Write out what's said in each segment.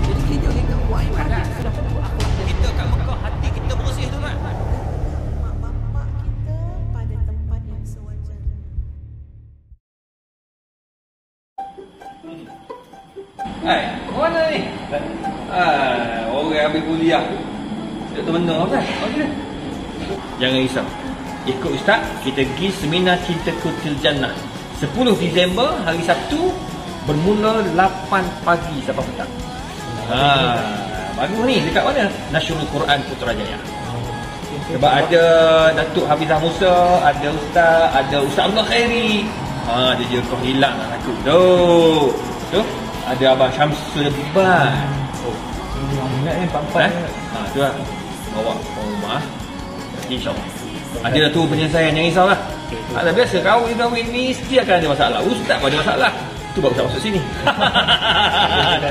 Jadi kita buat ibadat. Kita kat Mekah hati kita bersih tu kan. Mak bapak kita pada tempat yang sewajarnya. Hai, mana ni? Orang habis kuliah. Tak termenung kan? Okey. Jangan risau. Ikut Ustaz, kita pergi seminar Cintaku Til Jannah 10 Disember, hari Sabtu, bermula 8 pagi sampai petang. Bagus ni, dekat mana? Nasyurul Quran Putrajaya. Sebab ada Datuk Hafizah Musa, ada Ustaz Abdul Khairi. Dia je kau hilang lah aku. Tu ada Abang Syamsul Ban. Minat ni empat-empat. Tu lah. Bawa ke rumah. InsyaAllah. Ada tu penyelesaian, jangan risaulah. Ada biasa kahwin ni mesti akan ada masalah. Ustaz pun ada masalah. Tu baru Ustaz masuk sini.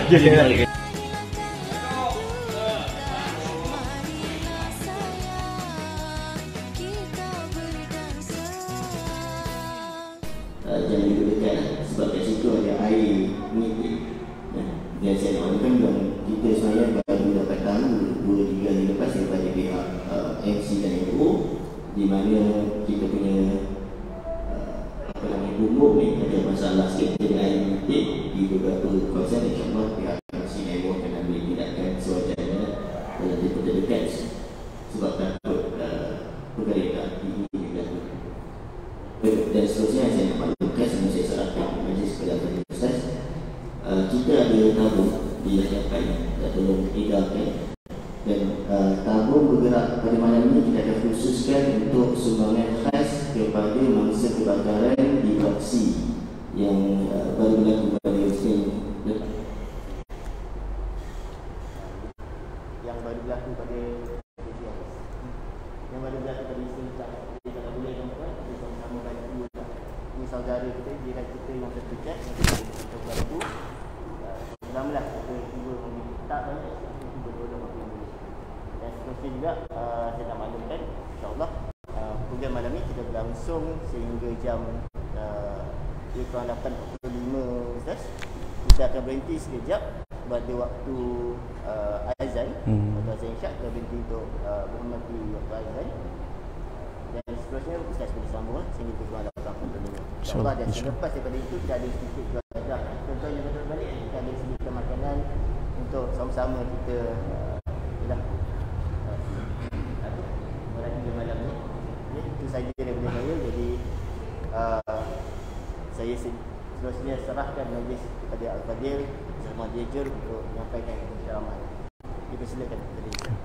Jangan dekat sebab kat situ ada air mengalir. Dan saya nak maklumkan bahawa kita sebenarnya baru dapat tahu 2-3 hari lepas daripada pihak MC dan MO, di mana kita punya umum ni ada masalah sikit dengan air mengalir di beberapa kawasan. InsyaAllah pihak MC dan MO akan ambil tindakan sewajarnya dalam tempoh terdekat sebab takut perkara yang tak dilakukan. Dan seterusnya saya nak maklumkan sebelum saya serahkan majlis kepada Tuan Ustaz, kita ada tabung di hadapan yang tolong edarkan, dan tabung bergerak pada malam ini kita akan khususkan untuk sumbangan khas kepada mangsa kebakaran di Paksi yang baru berlaku pada Isnin yang baru berlaku pada Isnin kita tak boleh nampak kita sama-sama bantu ni saudara kita, jiran kita yang terdekat kita bantu alhamdulillah kita cuba tak banyak kita tolong dan seterusnya juga saya nak maklumkan insyaAllah program malam ni kita berlangsung sehingga jam kurang 8.45 Ustaz. Kita akan berhenti sekejap pada waktu azan atau azan isyak, kita berhenti untuk menghormati waktu azan. Dan seterusnya Ustaz boleh sambung sehingga kurang 8.45 insyaAllah. Dan selepas daripada itu kita ada sedikit keadaan. Contohnya betul balik kita ada sedikit makanan untuk sama-sama kita berada malam ni. Itu saja daripada saya. Jadi saya seterusnya serahkan majlis kepada Al-Fadil bersama Jejur untuk menyampaikan ceramah. Kita silakan kepada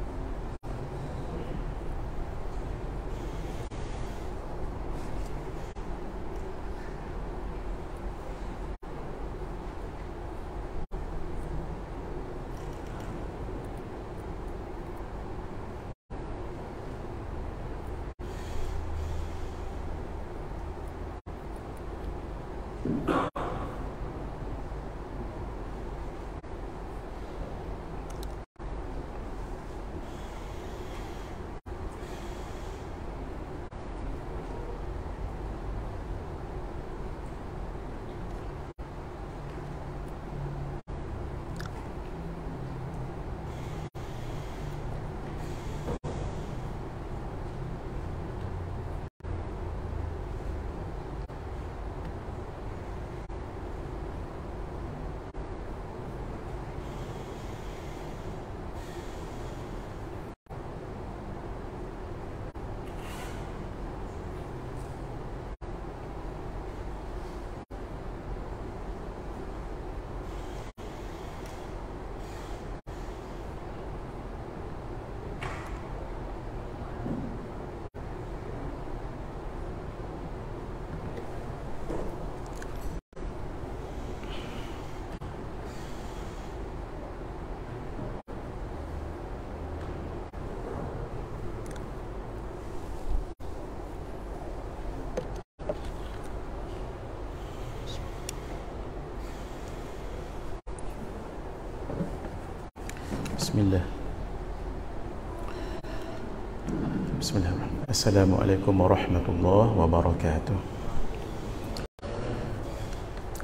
Bismillahirrahmanirrahim. Assalamualaikum warahmatullahi wabarakatuh.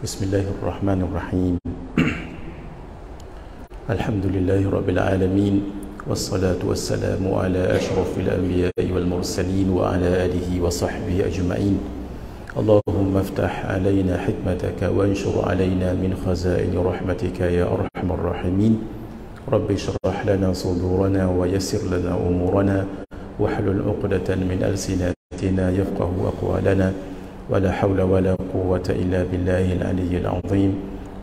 Bismillahirrahmanirrahim. Alhamdulillahi Rabbil Alamin. Wassalatu wassalamu ala ashrafil anbiya'i wal mursalin wa ala alihi wa sahbihi ajma'in. Allahumma aftah alayna hikmataka wa anshur alayna min khazaini rahmatika ya arhamar rahimin. Rabbi shrah lana sudurana wa yassir lana umurana wahlul 'uqdatan min alsinatina yafqahu aqwalana. ولا حول ولا قوة إلا بالله العلي العظيم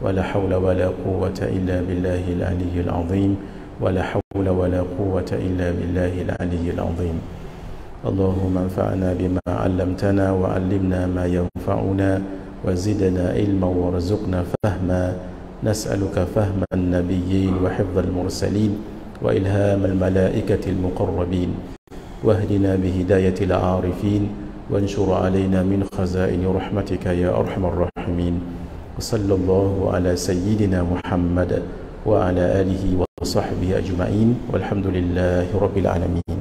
ولا حول ولا قوة إلا بالله العلي العظيم ولا حول ولا قوة إلا بالله العلي العظيم. اللهم انفعنا بما علمتنا وعلمنا ما ينفعنا وزدنا علما وارزقنا فهما. نسألك فهم النبيين وحفظ المرسلين وإلهام الملائكة المقربين واهدنا بهداية العارفين وانشر علينا من خزائن رحمتك يا أرحم الراحمين. وصلى الله على سيدنا محمد وعلى آله وصحبه أجمعين والحمد لله رب العالمين.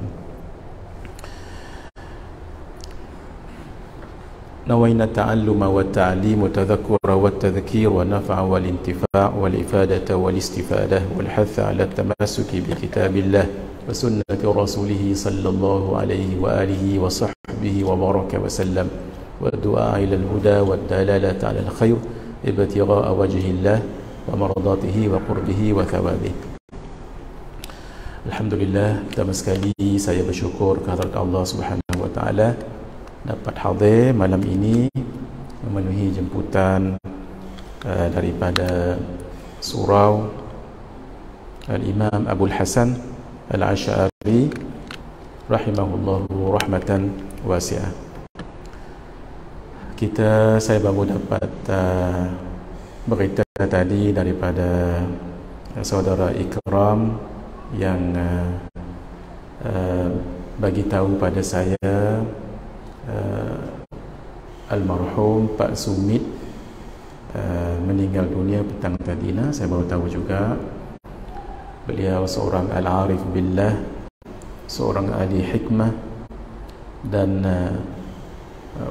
نوينا التعلم والتعليم والتذكر والتذكير والنفع والانتفاع والإفادة والاستفادة والحث على التمسك بكتاب الله وسنة رسوله صلى الله عليه وآله وصحبه وبارك وسلم والدعاء إلى الهدى والدلالة على الخير ابتغاء وجه الله ومرضاته وقربه وثوابه. Alhamdulillah, pertama sekali saya bersyukur kehadrat Allah Subhanahu wa taala dapat hadir malam ini memenuhi jemputan daripada surau Al-Imam Abul Hasan Al-Asy'ari rahimahullahu rahmatan wasi'ah. Saya baru dapat berita tadi daripada saudara Ikram yang bagi tahu pada saya almarhum Pak Sumit meninggal dunia petang tadi. Saya baru tahu juga beliau seorang al-arif billah, seorang ahli hikmah dan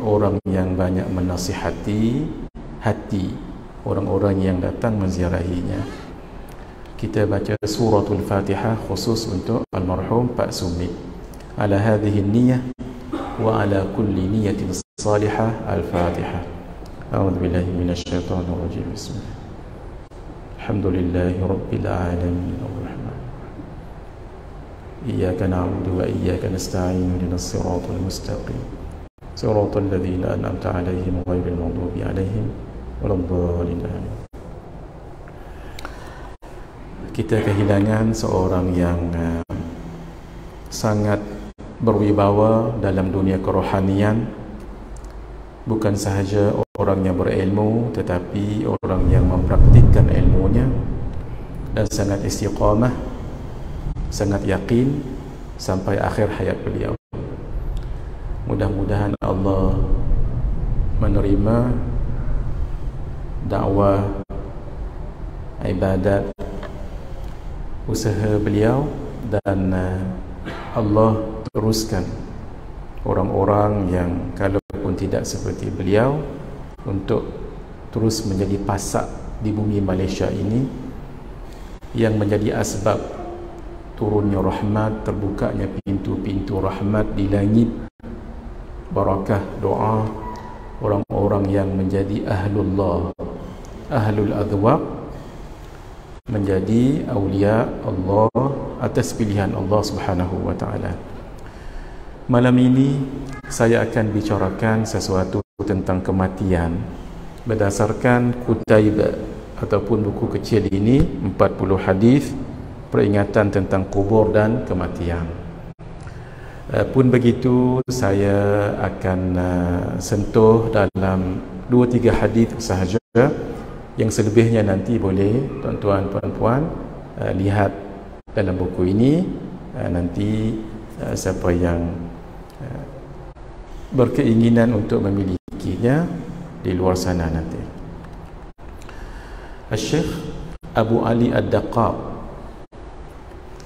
orang yang banyak menasihati hati orang-orang yang datang menziarahinya. Kita baca suratul Fatihah khusus untuk almarhum Pak Sumit. Ala hadhihi niyyah wa ala kulli niyyatin salihah. Al-Fatihah. A'udzu billahi minasyaitonir rajim. Bismillah. Alhamdulillahi rabbil alamin arrahman. Iyyaka na'budu wa iyyaka nasta'in ihdinas siratal mustaqim. Siratal ladzina an'amta 'alaihim ghairil maghdubi 'alaihim waladdallin. Kita kehilangan seorang yang sangat berwibawa dalam dunia kerohanian. Bukan sahaja orang yang berilmu, tetapi orang yang mempraktikkan ilmunya dan sangat istiqamah, sangat yakin sampai akhir hayat beliau. Mudah-mudahan Allah menerima dakwah, ibadat, usaha beliau dan Allah teruskan orang-orang yang kalaupun tidak seperti beliau untuk terus menjadi pasak di bumi Malaysia ini yang menjadi asbab turunnya rahmat, terbukanya pintu-pintu rahmat di langit, barakah doa orang-orang yang menjadi ahlullah, ahlul adwaq, menjadi awliya Allah atas pilihan Allah Subhanahu wa taala. Malam ini saya akan bicarakan sesuatu tentang kematian berdasarkan Kutaib ataupun buku kecil ini, 40 hadis peringatan tentang kubur dan kematian. Pun begitu, saya akan sentuh dalam 2-3 hadis sahaja. Yang selebihnya nanti boleh tuan-tuan puan-puan lihat dalam buku ini. Nanti siapa yang berkeinginan untuk memilikinya di luar sana nanti. Syekh Abu Ali Ad-Daqqaq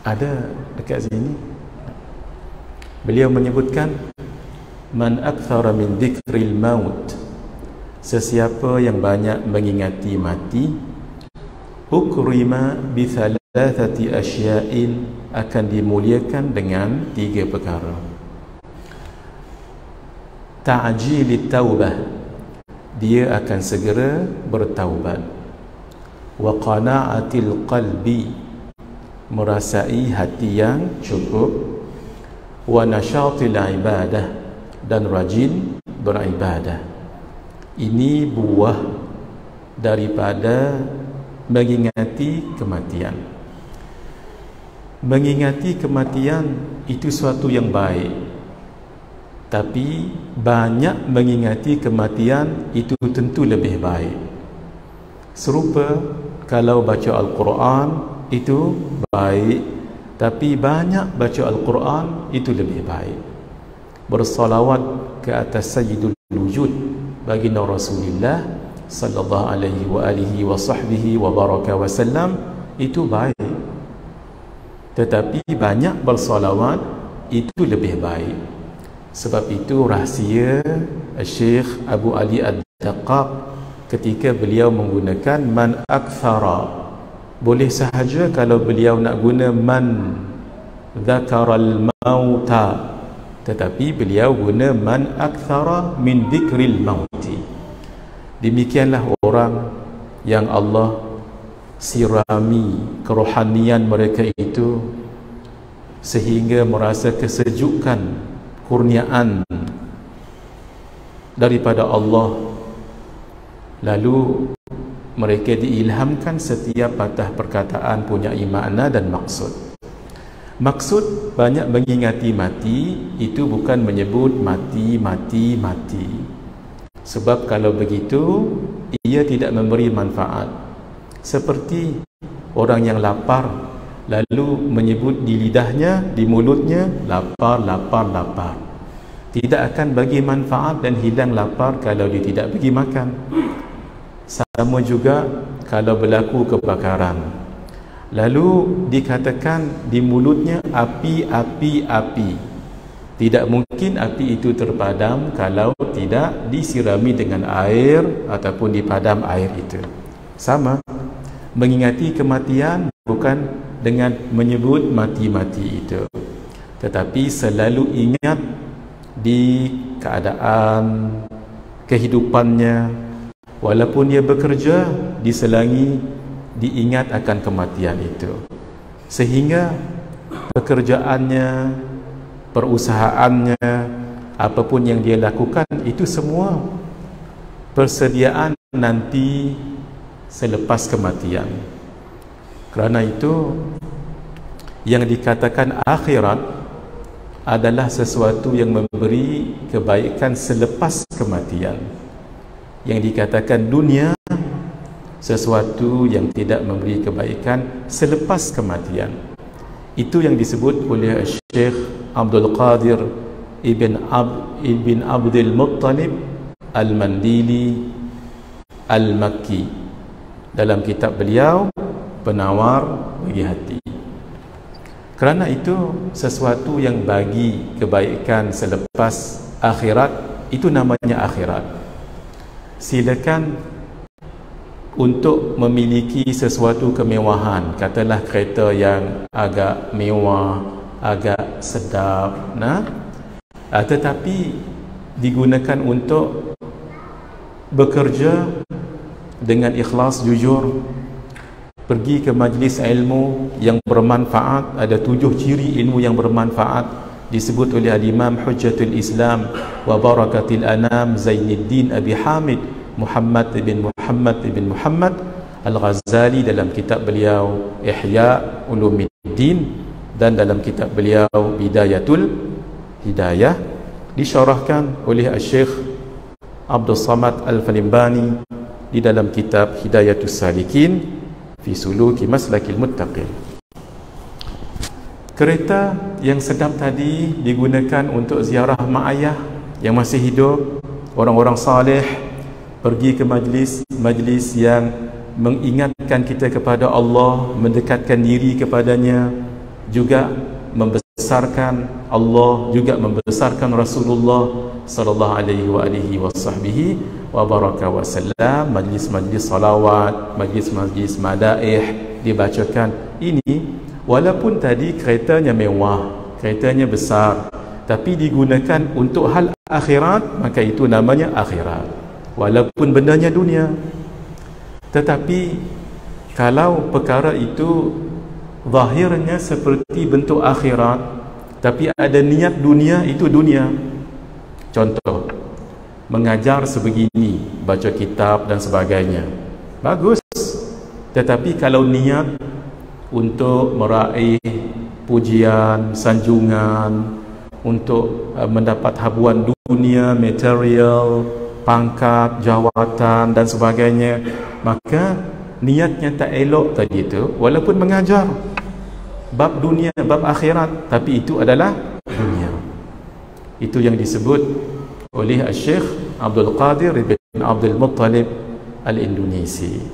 ada dekat sini. Beliau menyebutkan man akthara min dhikril maut sesiapa yang banyak mengingati mati, ukrima bi thalathati asya'in, akan dimuliakan dengan 3 perkara. Ta'jilit taubah, dia akan segera bertaubat. Wa qana'atil qalbi, merasai hati yang cukup. Wa nasyatil ibadah, dan rajin beribadah. Ini buah daripada mengingati kematian. Mengingati kematian itu suatu yang baik, tapi banyak mengingati kematian itu tentu lebih baik. Serupa kalau baca Al-Quran itu baik, tapi banyak baca Al-Quran itu lebih baik. Bersalawat ke atas Sayyidul Wujud, baginda Rasulullah sallallahu alaihi wa alihi wa sahbihi wa baraka wa sallam, itu baik. Tetapi banyak bersalawat itu lebih baik. Sebab itu rahsia Syekh Abu Ali Ad-Daqqaq ketika beliau menggunakan man akthara, boleh sahaja kalau beliau nak guna man dzakaral mauta, tetapi beliau guna man akthara min dzikril mauti. Demikianlah orang yang Allah sirami kerohanian mereka itu sehingga merasa kesejukan, kurniaan daripada Allah, lalu mereka diilhamkan setiap patah perkataan punya makna dan maksud. Maksud banyak mengingati mati itu bukan menyebut mati, mati, mati. Sebab kalau begitu ia tidak memberi manfaat. Seperti orang yang lapar lalu menyebut di lidahnya, di mulutnya, lapar, lapar, lapar. Tidak akan bagi manfaat dan hilang lapar kalau dia tidak pergi makan. Sama juga kalau berlaku kebakaran, lalu dikatakan di mulutnya api, api, api. Tidak mungkin api itu terpadam kalau tidak disirami dengan air ataupun dipadam air itu. Sama, mengingati kematian bukan dengan menyebut mati-mati itu, tetapi selalu ingat di keadaan kehidupannya, walaupun dia bekerja, diselangi diingat akan kematian itu, sehingga pekerjaannya, perusahaannya, apapun yang dia lakukan itu semua persediaan nanti selepas kematian. Kerana itu yang dikatakan akhirat adalah sesuatu yang memberi kebaikan selepas kematian. Yang dikatakan dunia sesuatu yang tidak memberi kebaikan selepas kematian. Itu yang disebut oleh Syekh Abdul Qadir Ibn Abdul Muttalib Al-Mandili Al-Makki dalam kitab beliau Penawar Bagi Hati. Kerana itu sesuatu yang bagi kebaikan selepas akhirat itu namanya akhirat. Silakan untuk memiliki sesuatu kemewahan, katalah kereta yang agak mewah, agak sedap, tetapi digunakan untuk bekerja dengan ikhlas, jujur, pergi ke majlis ilmu yang bermanfaat. Ada 7 ciri ilmu yang bermanfaat disebut oleh Al-Imam Hujjatul Islam wa Barakatil Anam Zainuddin Abi Hamid Muhammad ibn Muhammad Al-Ghazali dalam kitab beliau Ihya Ulumuddin, dan dalam kitab beliau Bidayatul Hidayah, disyarahkan oleh Syekh Abdul Samad Al-Falimbani di dalam kitab Hidayatus Salikin fi suluki maslakil muttaqin. Kereta yang sedap tadi digunakan untuk ziarah mak ayah yang masih hidup, orang-orang saleh, pergi ke majlis yang mengingatkan kita kepada Allah, mendekatkan diri kepadanya, juga membesarkan Allah, juga membesarkan Rasulullah sallallahu alaihi wa alihi wasahbihi wa baraka wa salam, majlis-majlis salawat, majlis-majlis madaih dibacakan. Ini walaupun tadi keretanya mewah, keretanya besar, tapi digunakan untuk hal akhirat, maka itu namanya akhirat, walaupun bendanya dunia. Tetapi kalau perkara itu zahirnya seperti bentuk akhirat, tapi ada niat dunia, itu dunia. Contoh, mengajar sebegini, baca kitab dan sebagainya, bagus. Tetapi kalau niat untuk meraih pujian, sanjungan, untuk mendapat habuan dunia, material, pangkat, jawatan dan sebagainya, maka niatnya tak elok tadi itu, walaupun mengajar bab dunia, bab akhirat, tapi itu adalah dunia. Itu yang disebut oleh Syekh Abdul Qadir bin Abdul Muttalib Al-Indonesi.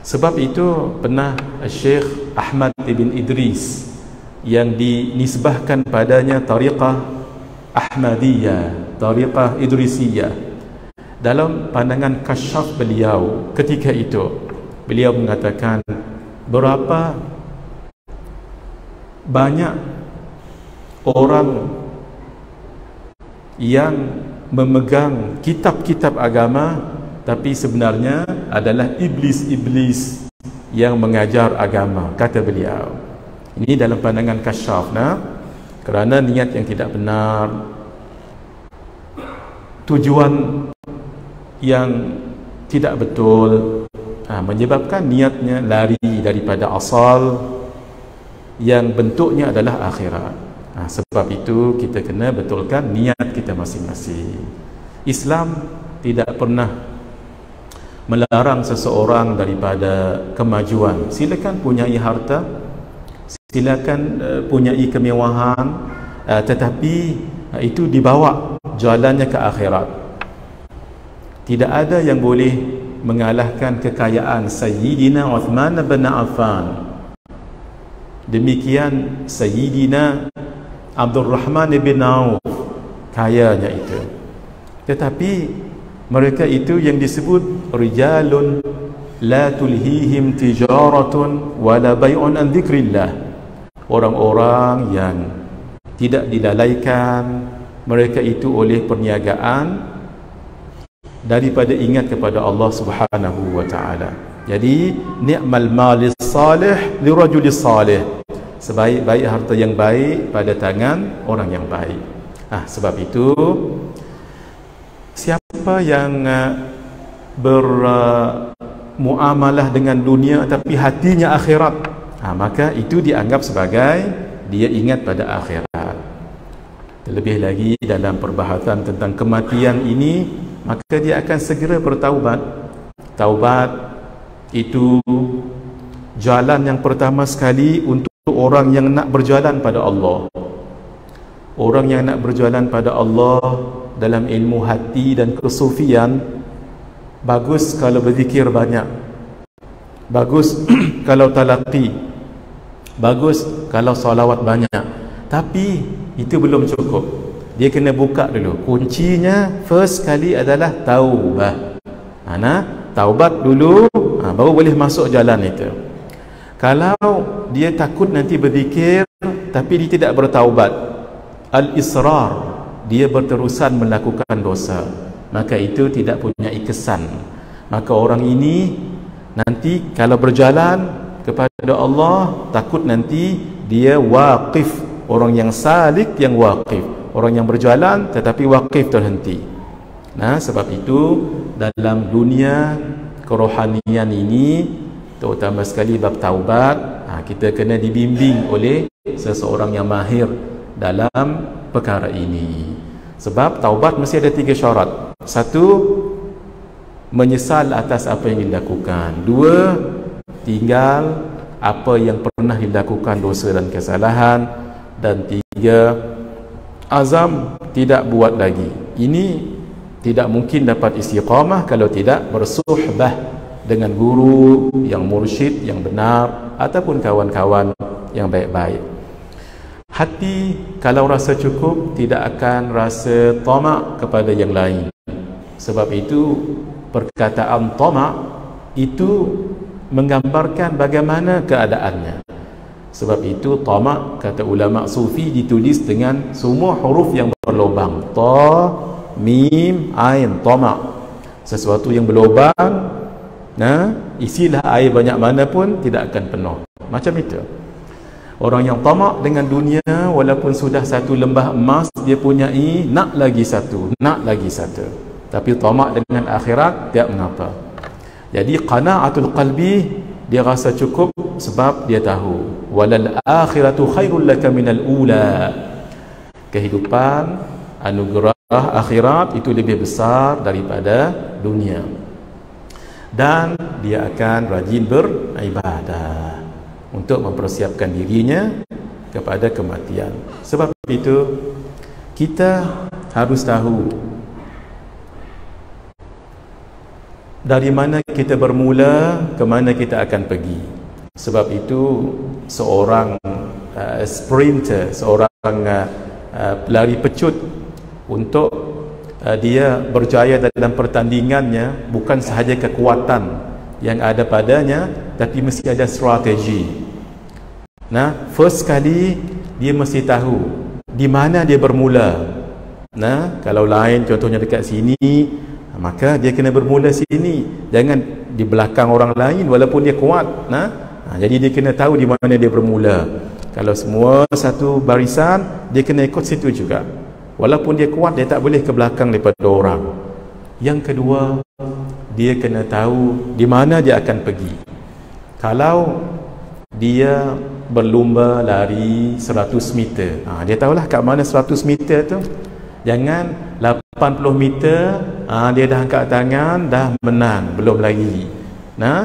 Sebab itu pernah Syekh Ahmad bin Idris yang dinisbahkan padanya tariqah Ahmadiyah, tariqah Idrisiyah, dalam pandangan kasyaf beliau ketika itu, beliau mengatakan berapa banyak orang yang memegang kitab-kitab agama, tapi sebenarnya adalah iblis-iblis yang mengajar agama, kata beliau. Ini dalam pandangan kasyaf, kerana niat yang tidak benar, tujuan yang tidak betul, menyebabkan niatnya lari daripada asal yang bentuknya adalah akhirat. Sebab itu kita kena betulkan niat kita masing-masing. Islam tidak pernah melarang seseorang daripada kemajuan. Silakan punyai harta, silakan punyai kemewahan, tetapi itu dibawa jalannya ke akhirat. Tidak ada yang boleh mengalahkan kekayaan Sayyidina Uthman bin Affan. Demikian Sayyidina Abdul Rahman bin Auf, kayanya itu. Tetapi mereka itu yang disebut rijalun la tulhihim tijaratun wala bai'un an dzikrillah. Orang-orang yang tidak dilalaikan mereka itu oleh perniagaan daripada ingat kepada Allah Subhanahu wa taala. Jadi ni'mal malis salih li rajulis salih. Sebaik-baik harta yang baik pada tangan orang yang baik. Sebab itu siapa yang bermuamalah dengan dunia tapi hatinya akhirat, maka itu dianggap sebagai dia ingat pada akhirat. Terlebih lagi dalam perbahasan tentang kematian ini, maka dia akan segera bertaubat. Taubat itu jalan yang pertama sekali untuk orang yang nak berjalan pada Allah. Orang yang nak berjalan pada Allah dalam ilmu hati dan kesufian, bagus kalau berzikir banyak, bagus kalau talaqi, bagus kalau salawat banyak. Tapi itu belum cukup. Dia kena buka dulu. Kuncinya first kali adalah taubah. Taubat dulu, baru boleh masuk jalan itu. Kalau dia takut nanti berzikir tapi dia tidak bertaubat, al-israr, dia berterusan melakukan dosa, maka itu tidak punya kesan. Maka orang ini nanti kalau berjalan kepada Allah, takut nanti dia waqif, orang yang salik yang waqif, orang yang berjalan tetapi waqif, terhenti. Sebab itu dalam dunia kerohanian ini, terutama sekali bab taubat, kita kena dibimbing oleh seseorang yang mahir dalam perkara ini. Sebab taubat mesti ada 3 syarat. 1, menyesal atas apa yang dilakukan. 2, tinggal apa yang pernah dilakukan dosa dan kesalahan. Dan 3, azam tidak buat lagi. Ini tidak mungkin dapat istiqamah kalau tidak bersuhbah dengan guru yang mursyid, yang benar, ataupun kawan-kawan yang baik-baik. Hati kalau rasa cukup, tidak akan rasa tamak kepada yang lain. Sebab itu perkataan tama' itu menggambarkan bagaimana keadaannya. Sebab itu tama', kata ulama sufi, ditulis dengan semua huruf yang berlubang. Ta, mim, ain, tama'. Sesuatu yang berlubang, isilah air banyak mana pun tidak akan penuh. Macam itu. Orang yang tamak dengan dunia, walaupun sudah satu lembah emas dia punyai, nak lagi satu, nak lagi satu. Tapi tamak dengan akhirat tidak mengapa. Jadi qana'atul qalbi, dia rasa cukup sebab dia tahu walal akhiratu khairul laka minal ula. Kehidupan, anugerah akhirat itu lebih besar daripada dunia. Dan dia akan rajin beribadah untuk mempersiapkan dirinya kepada kematian. Sebab itu kita harus tahu dari mana kita bermula, ke mana kita akan pergi. Sebab itu seorang sprinter, seorang pelari pecut, untuk dia berjaya dalam pertandingannya, bukan sahaja kekuatan yang ada padanya, tapi mesti ada strategi. First kali dia mesti tahu di mana dia bermula. Kalau lain contohnya dekat sini, maka dia kena bermula sini, jangan di belakang orang lain walaupun dia kuat. Jadi dia kena tahu di mana dia bermula. Kalau semua satu barisan, dia kena ikut situ juga. Walaupun dia kuat, dia tak boleh ke belakang daripada orang. Yang kedua, dia kena tahu di mana dia akan pergi. Kalau dia berlumba lari 100 meter, dia tahulah kat mana 100 meter tu. Jangan 80 meter, dia dah angkat tangan, dah menang, belum lagi.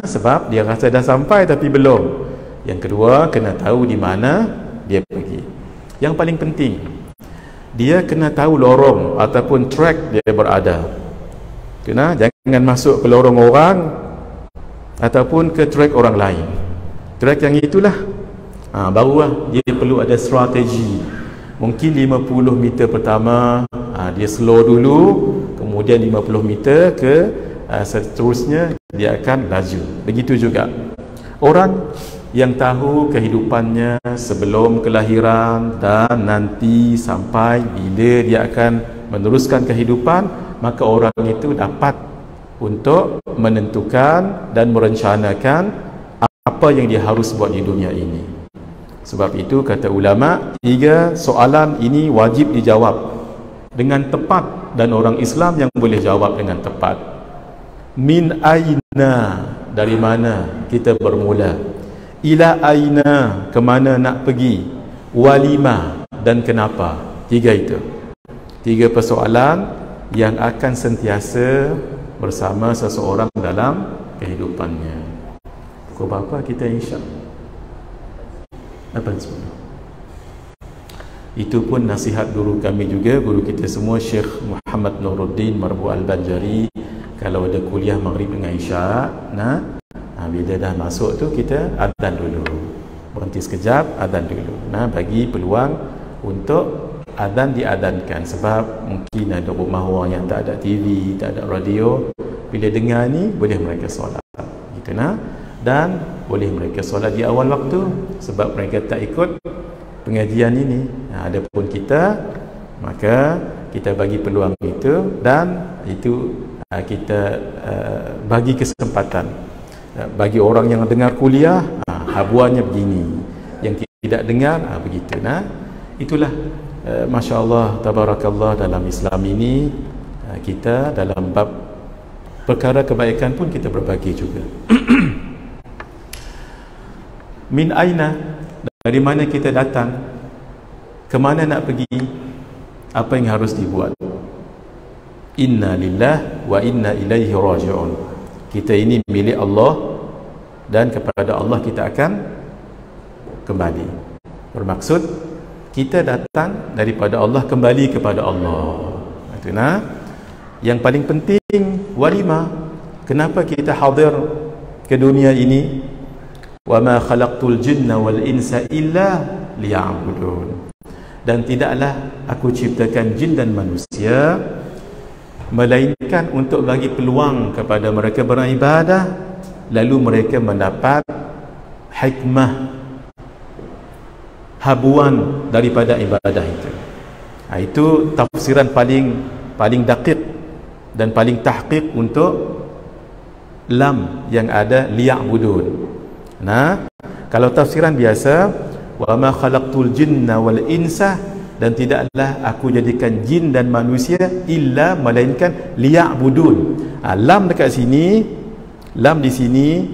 Sebab dia rasa dah sampai tapi belum. Yang kedua, kena tahu di mana dia pergi. Yang paling penting, dia kena tahu lorong ataupun track dia berada. Jangan masuk ke lorong orang ataupun ke track orang lain. Track yang itulah barulah dia perlu ada strategi. Mungkin 50 meter pertama dia slow dulu, kemudian 50 meter ke seterusnya dia akan laju. Begitu juga orang yang tahu kehidupannya sebelum kelahiran dan nanti sampai bila dia akan meneruskan kehidupan, maka orang itu dapat untuk menentukan dan merencanakan apa yang dia harus buat di dunia ini. Sebab itu kata ulama, 3 soalan ini wajib dijawab dengan tepat, dan orang Islam yang boleh jawab dengan tepat. Min aina, dari mana kita bermula. Ila aina, ke mana nak pergi. Walima, dan kenapa. 3 itu. 3 persoalan yang akan sentiasa bersama seseorang dalam kehidupannya. Pukul berapa kita insya? 8.10. Itu pun nasihat guru kami juga, guru kita semua, Syekh Muhammad Nuruddin Marbu Al-Banjari. Kalau ada kuliah maghrib dengan isya', bila dah masuk tu kita adzan dulu, berhenti sekejap, adzan dulu. Bagi peluang untuk adzan diadzankan. Sebab mungkin ada rumah orang yang tak ada TV, tak ada radio, bila dengar ni boleh mereka solat gitu. Dan boleh mereka solat di awal waktu sebab mereka tak ikut pengajian ini. Adapun kita, maka kita bagi peluang itu, dan itu kita bagi kesempatan bagi orang yang dengar kuliah, habuannya begini, yang tidak dengar begitu. Itulah Masya Allah, Tabarakallah, dalam Islam ini kita dalam bab perkara kebaikan pun kita berbagi juga. Min aina, dari mana kita datang, ke mana nak pergi, apa yang harus dibuat. Inna lillah wa inna ilaihi raji'un. Kita ini milik Allah, dan kepada Allah kita akan kembali. Bermaksud kita datang daripada Allah, kembali kepada Allah. Itu yang paling penting. Walimah, kenapa kita hadir ke dunia ini? Wa ma khalaqtul jinna wal insa illa liya'budun. Dan tidaklah aku ciptakan jin dan manusia melainkan untuk bagi peluang kepada mereka beribadah, lalu mereka mendapat hikmah, habuan daripada ibadah itu. Itu tafsiran paling daqiq dan paling tahqiq untuk lam yang ada liya'budun. Nah, kalau tafsiran biasa, wa ma khalaqtul jinna wal insa, dan tidaklah aku jadikan jin dan manusia illa melainkan liya'budun. Lam dekat sini, lam di sini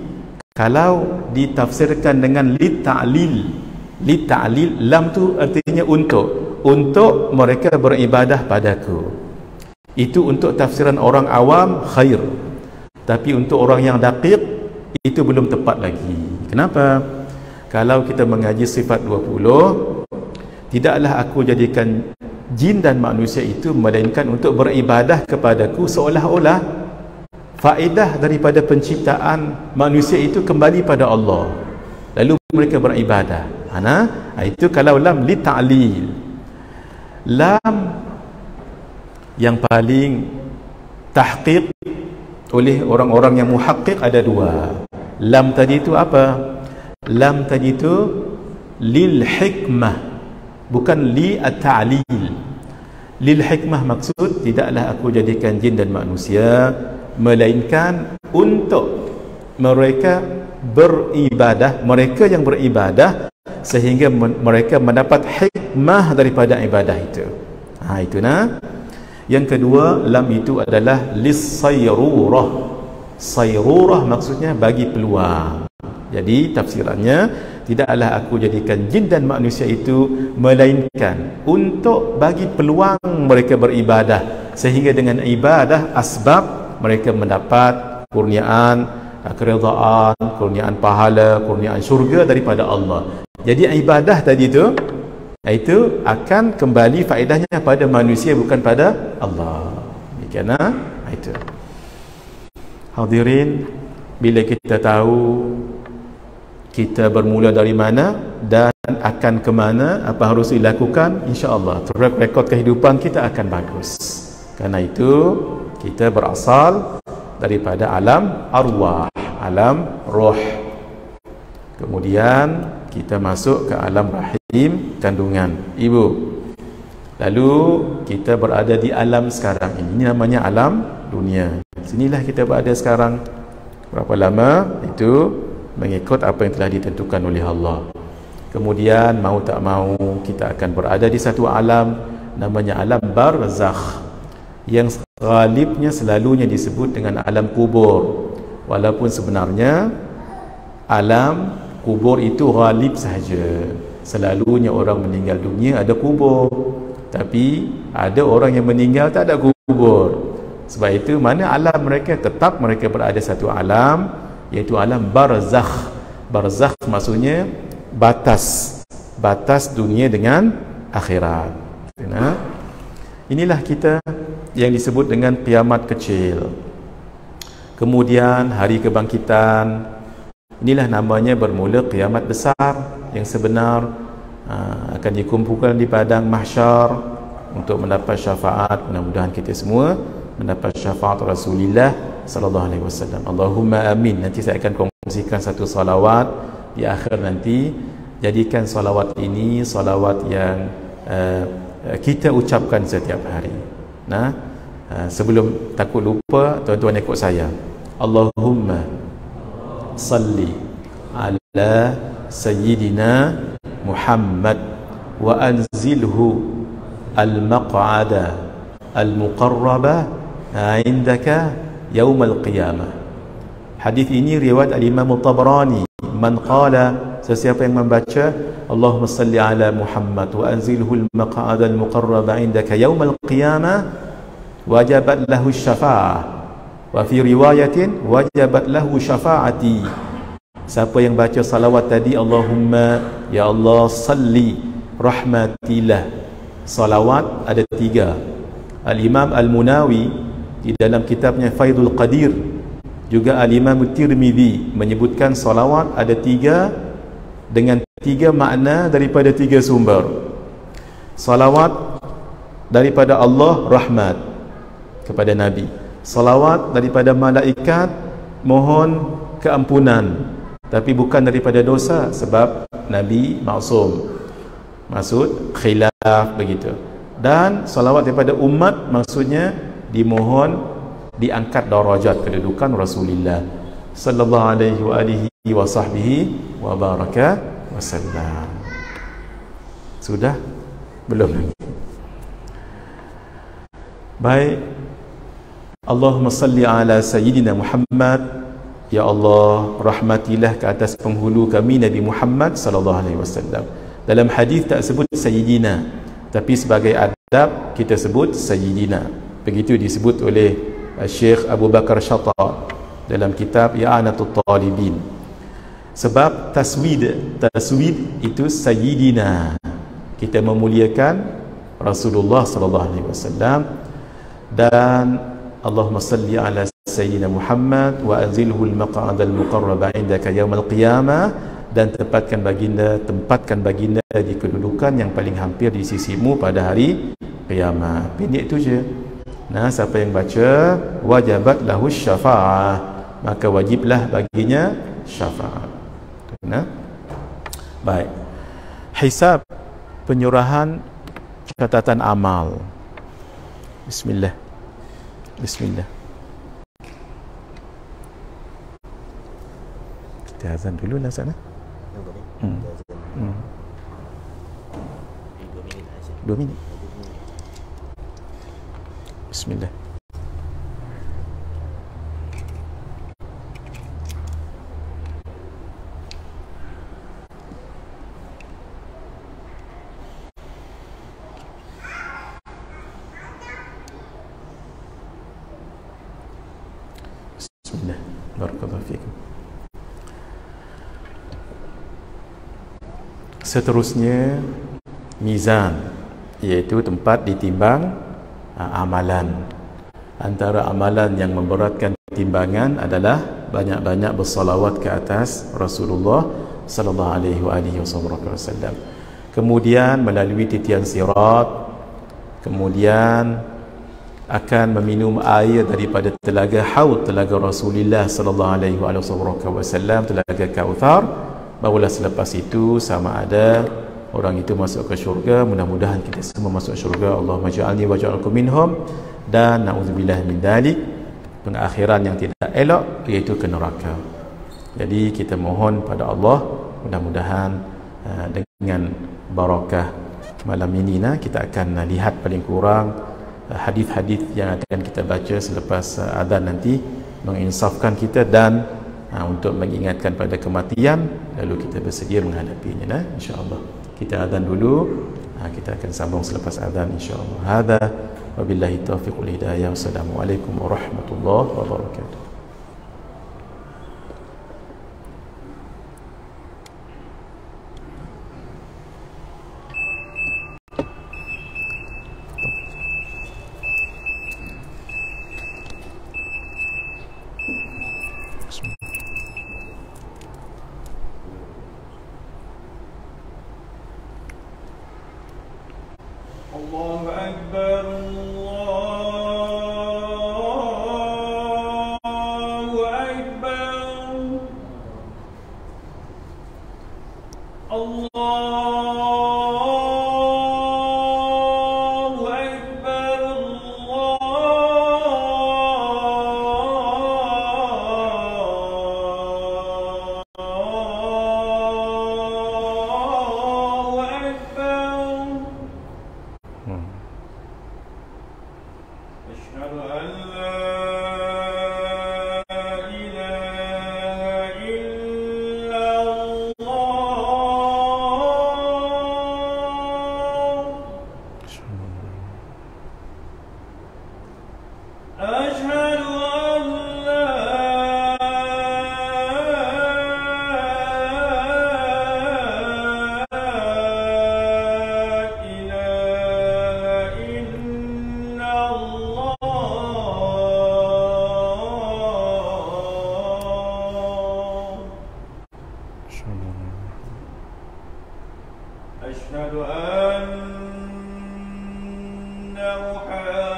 kalau ditafsirkan dengan lita'lil, lam tu artinya untuk mereka beribadah padaku. Itu untuk tafsiran orang awam khair. Tapi untuk orang yang daqiq, itu belum tepat lagi. Kenapa? Kalau kita mengaji sifat 20, tidaklah aku jadikan jin dan manusia itu melainkan untuk beribadah kepadaku, seolah-olah faedah daripada penciptaan manusia itu kembali pada Allah, lalu mereka beribadah. Itu kalau lam li ta'lil. Lam yang paling tahqiq oleh orang-orang yang muhaqqiq ada dua. Lam tadi itu apa? Lam tadi itu lil hikmah, bukan li at-ta'lil. Lil hikmah maksud tidaklah aku jadikan jin dan manusia melainkan untuk mereka beribadah, mereka yang beribadah, sehingga mereka mendapat hikmah daripada ibadah itu. Itu nah. Yang kedua, lam itu adalah lis-sayrurah. Sayrurah maksudnya bagi peluang. Jadi tafsirannya, tidaklah aku jadikan jin dan manusia itu melainkan untuk bagi peluang mereka beribadah, sehingga dengan ibadah asbab mereka mendapat kurniaan, keridaan, kurniaan pahala, kurniaan syurga daripada Allah. Jadi ibadah tadi itu akan kembali faedahnya pada manusia, bukan pada Allah. Demikian itu. Hadirin, bila kita tahu kita bermula dari mana dan akan ke mana, apa harus dilakukan, insya-Allah track record kehidupan kita akan bagus. Karena itu kita berasal daripada alam arwah, alam roh. Kemudian kita masuk ke alam rahim kandungan ibu. Lalu kita berada di alam sekarang ini namanya alam dunia. Sinilah kita berada sekarang. Berapa lama? Itu mengikut apa yang telah ditentukan oleh Allah. Kemudian mau tak mau kita akan berada di satu alam namanya alam barzakh, yang ghalibnya selalunya disebut dengan alam kubur. Walaupun sebenarnya alam kubur itu ghalib sahaja. Selalunya orang meninggal dunia ada kubur, tapi ada orang yang meninggal tak ada kubur. Sebab itu mana alam mereka, tetap mereka berada satu alam, iaitu alam barzakh. Barzakh maksudnya batas dunia dengan akhirat. Inilah kita yang disebut dengan kiamat kecil. Kemudian hari kebangkitan, inilah namanya bermula kiamat besar yang sebenar, akan dikumpulkan di padang mahsyar untuk mendapat syafaat. Mudah-mudahan kita semua mendapat syafaat Rasulullah sallallahu alaihi wasallam. Allahumma amin. Nanti saya akan kongsikan satu salawat di akhir nanti. Jadikan salawat ini salawat yang kita ucapkan setiap hari. Sebelum takut lupa, tuan-tuan ikut saya. Allahumma salli ala sayyidina Muhammad wa anzilhu al-maq'ada al-muqarraba indaka yaum al-qiyamah. Hadis ini riwayat al-Imam Tabrani. Man qala, sesiapa yang membaca Allahumma salli ala Muhammad wa anzilhu al-maq'ada al-muqarraba indaka yaum al-qiyamah, wajabat lahu syafa'ah. Wa fi riwayatin wajabat lahu syafa'ati. Siapa yang baca salawat tadi, Allahumma ya Allah salli rahmatilah. Salawat ada 3. Al-Imam Al-Munawi di dalam kitabnya Faidul Qadir, juga Al-Imam Tirmidzi menyebutkan salawat ada 3 dengan 3 makna daripada 3 sumber. Salawat daripada Allah rahmat. kepada Nabi. Salawat daripada malaikat mohon keampunan, tapi bukan daripada dosa, sebab Nabi maksum. Maksud khilaf begitu. Dan salawat daripada umat maksudnya dimohon diangkat darajat kedudukan Rasulullah sallallahu alaihi wa sahbihi wa baraka wasallam. Sudah? Belum lagi. Baik. Allahumma salli ala sayyidina Muhammad. Ya Allah, rahmatilah ke atas penghulu kami Nabi Muhammad sallallahu alaihi wasallam. Dalam hadis tak sebut sayyidina, tapi sebagai adab kita sebut sayyidina. Begitu disebut oleh Syekh Abu Bakar Shatta dalam kitab I'anatul Talibin. Sebab taswid itu sayyidina, kita memuliakan Rasulullah sallallahu alaihi wasallam. Dan Allahumma salli ala sayyidina Muhammad wa anzilhu al-maq'ad al-muqarrab 'indaka yaumil qiyamah, dan tempatkan baginda di kedudukan yang paling hampir di sisimu pada hari kiamat. Pendek itu je. Nah, siapa yang baca wajabat lahu syafa'ah, maka wajiblah baginya syafaat. Nah, baik. Hisab, penyurahan catatan amal. Bismillah. Bismillah. Kita azan dulu lah sana. 2 minit. Bismillah. Bismillah. Barakallahu fiikum. Seterusnya mizan, iaitu tempat ditimbang amalan. Antara amalan yang memberatkan timbangan adalah banyak-banyak bersalawat ke atas Rasulullah sallallahu alaihi wasallam. Kemudian melalui titian sirat, kemudian akan meminum air daripada telaga Haud, telaga Rasulullah sallallahu alaihi wasallam, telaga Kautsar. Barulah selepas itu sama ada orang itu masuk ke syurga. Mudah-mudahan kita semua masuk syurga. Allahumma ja'alni wa ja'alkum minhum. Dan na'udzubillah min dalik, pengakhiran yang tidak elok, iaitu ke neraka. Jadi kita mohon pada Allah, mudah-mudahan dengan barakah malam ini kita akan lihat paling kurang hadis-hadis yang akan kita baca selepas azan nanti, menginsafkan kita dan untuk mengingatkan pada kematian, lalu kita bersedia menghadapinya. InsyaAllah kita azan dulu, kita akan sambung selepas azan insyaAllah. Hadza wabillahi taufiq wal hidayah. Wassalamualaikum warahmatullahi wabarakatuh. Allahu Akbar, Allahu Akbar, Allahu Akbar, Allahu Akbar. أشهد أن لا إله إلا الله. أشهد أن لا إله إلا الله. أشهد أن محمدا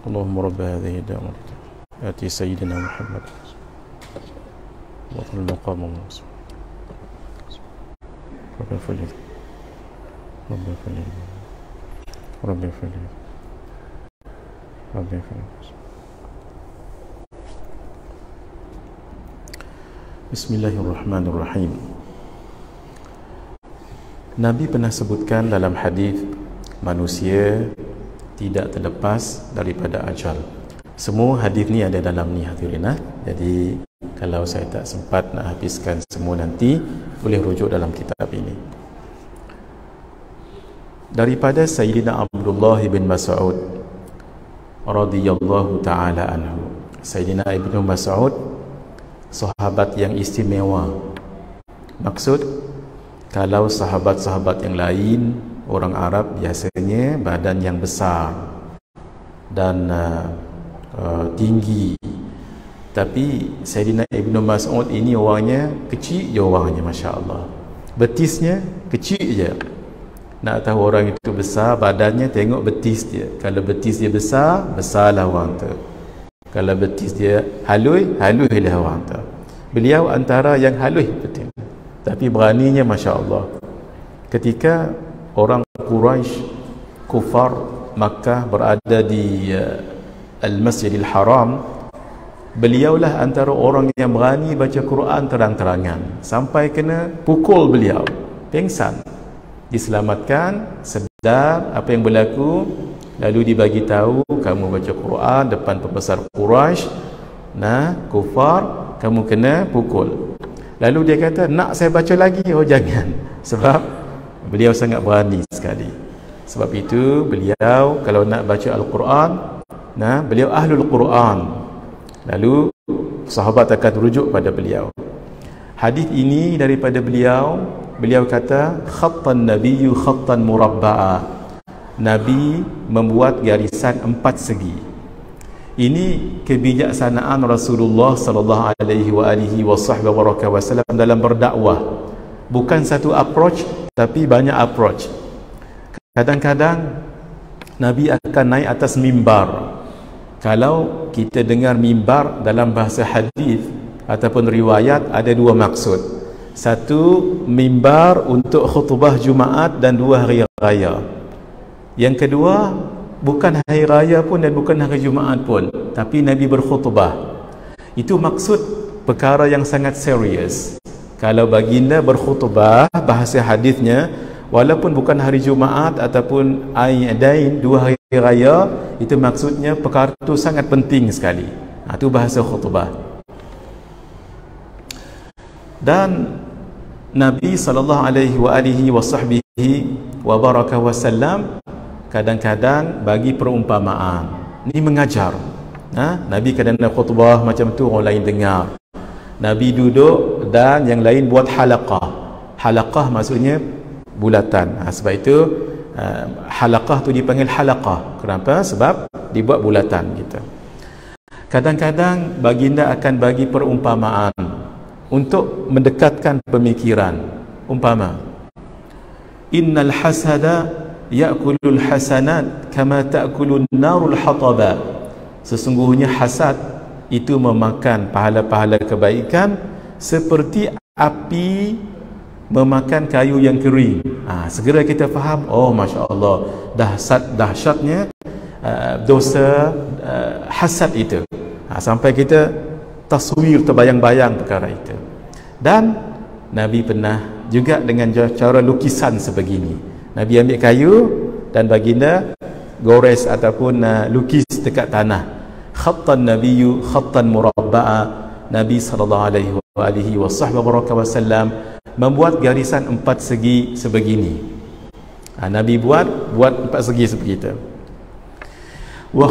اللهم رب هذه الدعوة آتي سيدنا محمد وطن المقام المنصور رب اغفر لي رب اغفر لي رب اغفر لي رب اغفر لي. Bismillahirrahmanirrahim. Nabi pernah sebutkan dalam hadis, manusia tidak terlepas daripada ajal. Semua hadis ni ada dalam ni hadirin. Jadi kalau saya tak sempat nak habiskan semua nanti, boleh rujuk dalam kitab ini. Daripada Sayyidina Abdullah bin Mas'ud radhiyallahu ta'ala anhu. Sayyidina Ibnu Mas'ud sahabat yang istimewa. Maksud, kalau sahabat-sahabat yang lain, orang Arab biasanya badan yang besar dan tinggi, tapi Sayyidina Ibnu Mas'ud ini orangnya kecil je, orangnya Masya Allah, betisnya kecil je. Nak tahu orang itu besar, badannya tengok betis dia. Kalau betis dia besar, besarlah orang tu. Kalau betis dia halus, haluslah orang tu. Beliau antara yang halus betul, tapi beraninya Masya Allah. Ketika orang Quraisy, kufar Makkah berada di Al-Masjidil Haram, beliaulah antara orang yang berani baca Quran terang-terangan, sampai kena pukul beliau, pengsan. Diselamatkan, sedar apa yang berlaku, lalu dibagi tahu, kamu baca Quran depan pembesar Quraisy, kufar, kamu kena pukul. Lalu dia kata, nak saya baca lagi? Oh jangan, sebab beliau sangat berani sekali. Sebab itu beliau kalau nak baca Al-Quran, beliau ahlul Quran, lalu sahabat akan rujuk pada beliau. Hadis ini daripada beliau, beliau kata, khattan nabiyyu khattan murabba'a. Nabi membuat garisan 4 segi. Ini kebijaksanaan Rasulullah sallallahu alaihi wasallam dalam berdakwah. Bukan satu approach, tapi banyak approach. Kadang-kadang Nabi akan naik atas mimbar. Kalau kita dengar mimbar dalam bahasa hadis ataupun riwayat, ada 2 maksud. Satu, mimbar untuk khutbah Jumaat dan 2 hari raya. Yang kedua, bukan hari raya pun dan bukan hari Jumaat pun, tapi Nabi berkhutbah. Itu maksud perkara yang sangat serius. Kalau baginda berkhutbah, bahasa hadisnya, walaupun bukan hari Jumaat ataupun Aidain, 2 hari raya, itu maksudnya perkara itu sangat penting sekali. Itu bahasa khutbah. Dan Nabi SAW kadang-kadang bagi perumpamaan. Ini mengajar. Nabi kadang-kadang khutbah macam tu orang lain dengar. Nabi duduk dan yang lain buat halaqah. Halaqah maksudnya bulatan. Sebab itu halaqah tu dipanggil halaqah. Kenapa? Sebab dibuat bulatan gitu. Kadang-kadang baginda akan bagi perumpamaan untuk mendekatkan pemikiran. Umpama, innal hasada ya'kulul hasanat kama ta'kulun narul hataba. Sesungguhnya hasad itu memakan pahala-pahala kebaikan seperti api memakan kayu yang kering. Segera kita faham, oh Masya Allah, dahsyatnya dosa hasad itu. Sampai kita taswir, terbayang-bayang perkara itu. Dan Nabi pernah juga dengan cara lukisan sebegini. Nabi ambil kayu dan baginda gores ataupun lukis dekat tanah. Khattan nabiyyu khattan murabba'a. Nabi SAW membuat garisan 4 segi sebegini. Nabi buat 4 segi sebegitu. Wa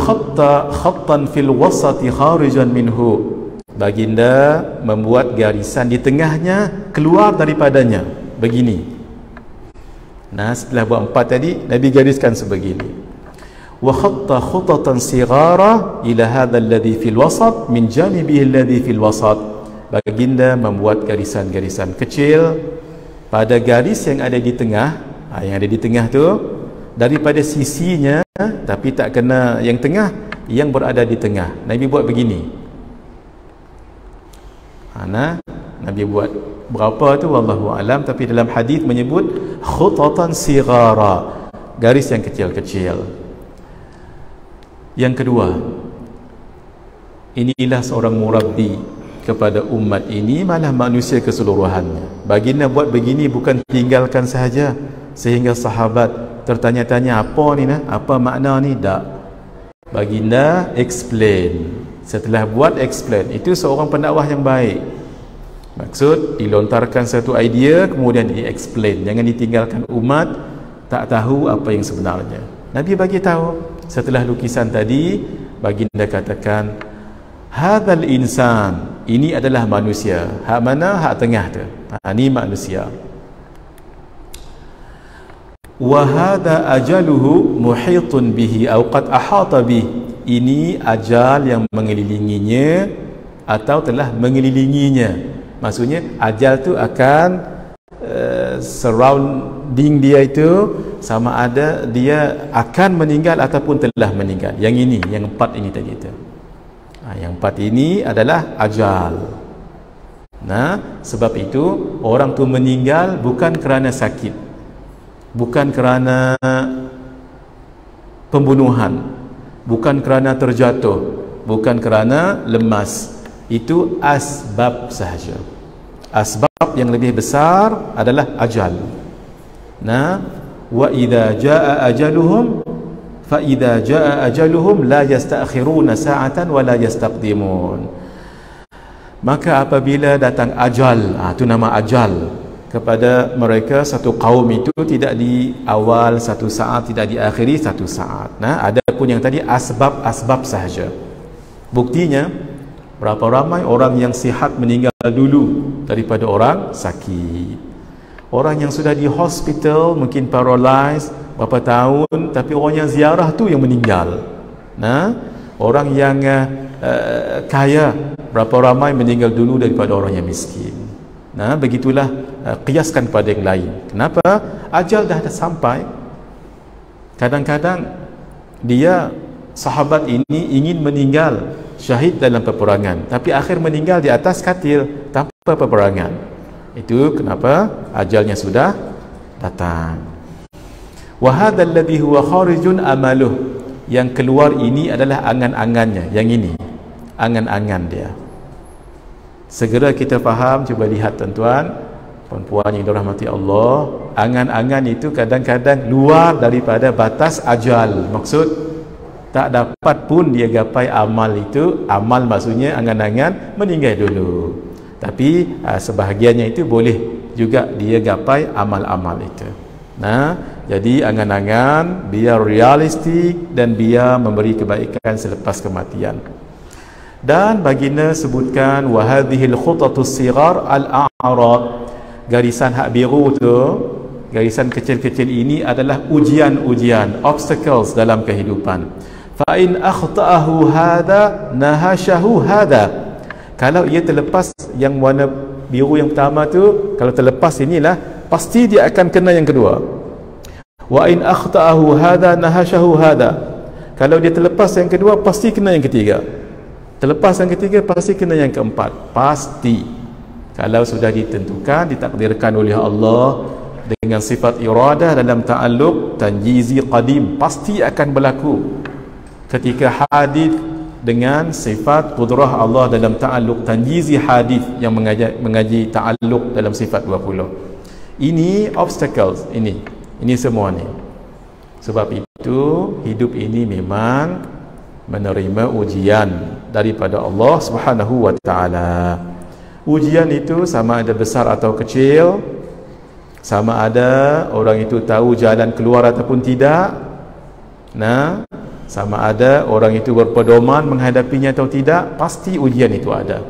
khattan fil wasati kharijan minhu. Baginda membuat garisan di tengahnya keluar daripadanya begini. Setelah buat 4 tadi, Nabi gariskan sebegini. Wa khatta khutatan sighara ila hadha alladhi fil wasat min janibihi alladhi fil wasat. Baginda membuat garisan-garisan kecil pada garis yang ada di tengah. Yang ada di tengah tu daripada sisinya, tapi tak kena yang tengah, yang berada di tengah. Nabi buat begini. Nabi buat berapa tu wallahu alam, tapi dalam hadis menyebut khutatan sighara, garis yang kecil-kecil. Yang kedua, inilah seorang murabbi kepada umat ini, malah manusia keseluruhannya. Baginda buat begini bukan tinggalkan sahaja sehingga sahabat tertanya-tanya apa ni, apa makna ni. Tak, baginda explain. Setelah buat explain, itu seorang pendakwah yang baik. Maksud dilontarkan satu idea kemudian di-explain, jangan ditinggalkan umat tak tahu apa yang sebenarnya. Nabi bagi tahu. Setelah lukisan tadi, baginda katakan, hadzal insan, ini adalah manusia. Hak mana? Hak tengah tu. Ini manusia. Wa hadza ajaluhu muhitun bihi aw qad ahata bih. Ini ajal yang mengelilinginya atau telah mengelilinginya. Maksudnya ajal tu akan surrounding dia itu, sama ada dia akan meninggal ataupun telah meninggal. Yang ini, yang 4 ini tadi itu. Yang 4 ini adalah ajal. Sebab itu orang tu meninggal bukan kerana sakit, bukan kerana pembunuhan, bukan kerana terjatuh, bukan kerana lemas. Itu asbab sahaja. Asbab yang lebih besar adalah ajal. Wa idza jaa ajaluhum fa idza jaa ajaluhum la yasta'khiruna sa'atan wa la yastaqdimun. Maka apabila datang ajal, itu nama ajal kepada mereka, satu kaum itu tidak di awal satu saat, tidak diakhiri satu saat. Ada pun yang tadi asbab-asbab sahaja. Buktinya berapa ramai orang yang sihat meninggal dulu daripada orang sakit. Orang yang sudah di hospital mungkin paralyzed berapa tahun, tapi orang yang ziarah tu yang meninggal. Orang yang kaya berapa ramai meninggal dulu daripada orang yang miskin. Begitulah, kiaskan pada yang lain. Kenapa? Ajal dah sampai. Kadang-kadang dia, sahabat ini ingin meninggal syahid dalam peperangan, tapi akhir meninggal di atas katil tanpa peperangan. Itu kenapa? Ajalnya sudah datang. Wa hadzal ladzi huwa kharijun amaluh. Yang keluar ini adalah angan-angannya. Yang ini angan-angan dia. Segera kita faham. Cuba lihat tuan-tuan, puan-puan yang dirahmati Allah, angan-angan itu kadang-kadang luar daripada batas ajal. Maksud tak dapat pun dia gapai amal itu. Amal maksudnya angan-angan meninggal dulu. Tapi sebahagiannya itu boleh juga dia gapai amal-amal itu. Jadi angan-angan biar realistik dan biar memberi kebaikan selepas kematian. Dan baginda sebutkan wa hadhil khutatus sighar al-a'rad, garisan hak biru tu, garisan kecil-kecil ini adalah ujian-ujian, obstacles dalam kehidupan. Fa in akhta'ahu hadha nahashahu hadha, kalau ia terlepas yang warna biru yang pertama tu, kalau terlepas inilah, pasti dia akan kena yang kedua. Wa in akhta'ahu hadha nahashahu hadha, kalau dia terlepas yang kedua, pasti kena yang ketiga. Terlepas yang ketiga, pasti kena yang keempat. Pasti. Kalau sudah ditentukan, ditakdirkan oleh Allah dengan sifat iradah dalam ta'alluq tanjizi qadim, pasti akan berlaku. Ketika hadith dengan sifat qudrah Allah dalam ta'alluq tanjizi hadith yang mengaji ta'alluq dalam sifat 20. Ini obstacles, ini semua ni. Sebab itu hidup ini memang menerima ujian daripada Allah Subhanahu wa taala. Ujian itu sama ada besar atau kecil, sama ada orang itu tahu jalan keluar ataupun tidak. Nah, sama ada orang itu berpedoman menghadapinya atau tidak, pasti ujian itu ada.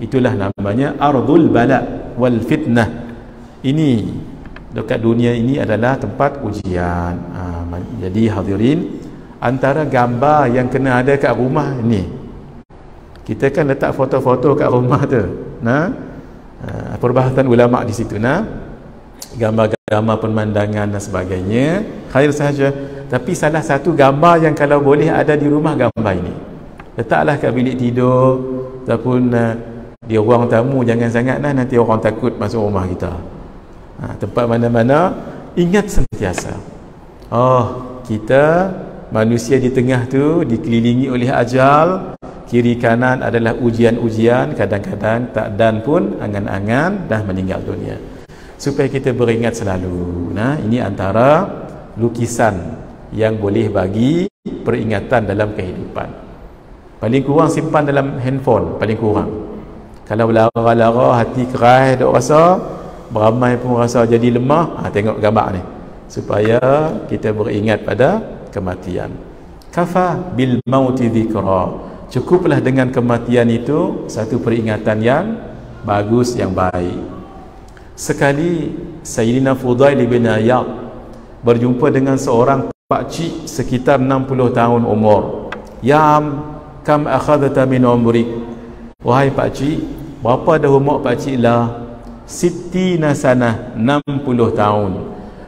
Itulah namanya ardul bala wal fitnah. Ini dekat dunia ini adalah tempat ujian. Jadi hadirin, antara gambar yang kena ada kat rumah ni, kita kan letak foto-foto kat rumah tu, nah, perbahasan ulama di situ, nah, gambar-gambar pemandangan dan sebagainya, khair sahaja. Tapi salah satu gambar yang kalau boleh ada di rumah, gambar ini letaklah kat bilik tidur ataupun di ruang tamu. Jangan sangatlah nanti orang takut masuk rumah kita. Tempat mana-mana, ingat sentiasa, oh, kita manusia di tengah tu dikelilingi oleh ajal, kiri kanan adalah ujian-ujian, kadang-kadang tak dan pun angan-angan dah meninggal dunia. Supaya kita beringat selalu. Nah, ini antara lukisan yang boleh bagi peringatan dalam kehidupan. Paling kurang simpan dalam handphone, paling kurang. Kalau lara-lara, hati keras dok rasa, beramai pun rasa jadi lemah, tengok gambar ni supaya kita beringat pada kematian. Kafa bil mauti dzikra, cukuplah dengan kematian itu satu peringatan yang bagus, yang baik. Sekali Sayyidina Fudail bin Iyad berjumpa dengan seorang pakcik sekitar 60 tahun umur. Yam kam akhadta min umrik, wahai pakcik, berapa dah umur pakcik lah? 60 sanah, 60 tahun.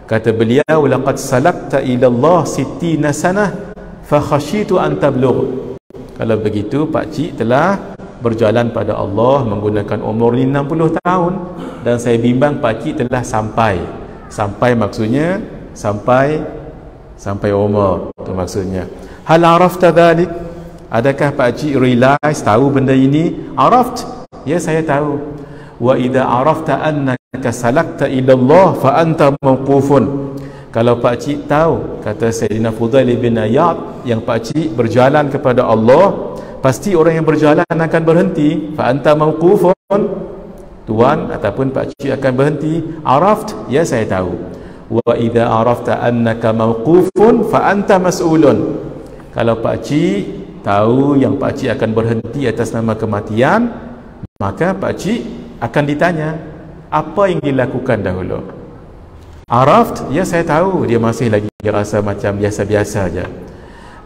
Kata beliau, laqad salakta ila Allah 60 sanah fa khasyitu an tablugh. Kalau begitu, pakcik telah berjalan pada Allah menggunakan umur ni 60 tahun, dan saya bimbang pakcik telah sampai maksudnya sampai umur tu maksudnya. Hal arafta dhalik, adakah pakcik realize, tahu benda ini? Araft, ya saya tahu. Wa idza arafta annaka salakta ila Allah fa anta mawqufun. Kalau pakcik tahu, kata Sayyidina Fudail bin Iyad, yang pakcik berjalan kepada Allah, pasti orang yang berjalan akan berhenti. Fa anta mawqufun, tuan ataupun pakcik akan berhenti. Araft, ya saya tahu. Wa idza arafta annaka mawqufun fa anta mas'ulun. Kalau pakcik tahu yang pakcik akan berhenti atas nama kematian, maka pakcik akan ditanya apa yang dilakukan dahulu. Araft, ya saya tahu, dia masih lagi rasa macam biasa-biasa aja.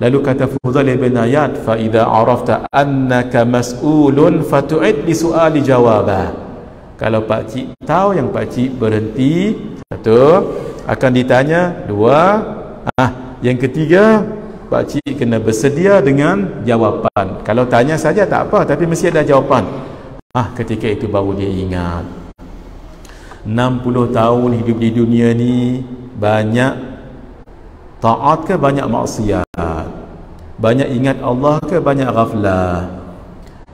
Lalu kata Fudail bin Iyad, fa idza arafta annaka mas'ulun fatu'id li su'ali jawabah. Kalau pakcik tahu yang pakcik berhenti, satu, akan ditanya, dua, yang ketiga, pakcik kena bersedia dengan jawapan. Kalau tanya saja tak apa, tapi mesti ada jawapan. Ketika itu baru dia ingat. 60 tahun hidup di dunia ni, banyak taat ke banyak maksiat? Banyak ingat Allah ke banyak ghaflah?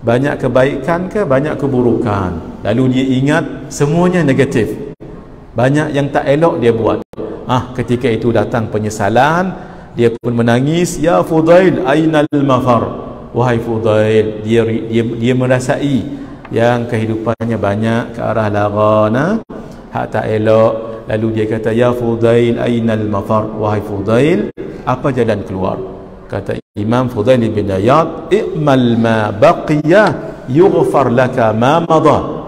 Banyak kebaikan ke banyak keburukan? Lalu dia ingat semuanya negatif, banyak yang tak elok dia buat. Ketika itu datang penyesalan, dia pun menangis, ya Fudail ainal mafar. Wahai Fudail, dia merasai yang kehidupannya banyak ke arah lara, hak tak elok. Lalu dia kata, ya Fudail ainal mafar, wahai Fudail, apa jalan keluar? Kata Imam Fudail bin Iyad, i'mal ma baqiya yughfar laka ma madha.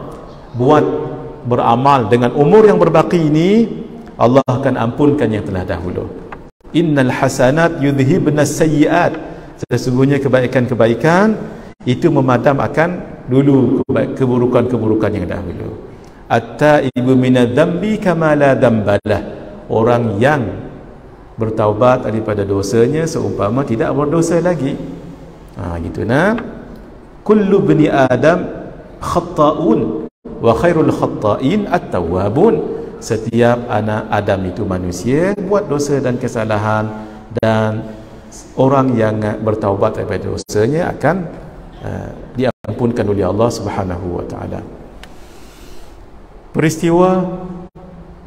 Buat beramal dengan umur yang berbaki ini, Allah akan ampunkan yang telah dahulu. Innal hasanat yudhibna sayyiat. Sesungguhnya kebaikan-kebaikan itu memadam akan dulu keburukan-keburukan yang dahulu. At-taibu minadz-dzambi kama la dzambalah. Orang yang bertaubat daripada dosanya seumpama tidak berdosa lagi. Gitu nah. Kullu bani Adam khata'un wa khairul khata'in at-tawwabun. Setiap anak Adam itu manusia, buat dosa dan kesalahan, dan orang yang bertaubat daripada dosanya akan diampunkan oleh Allah Subhanahu wa taala. Peristiwa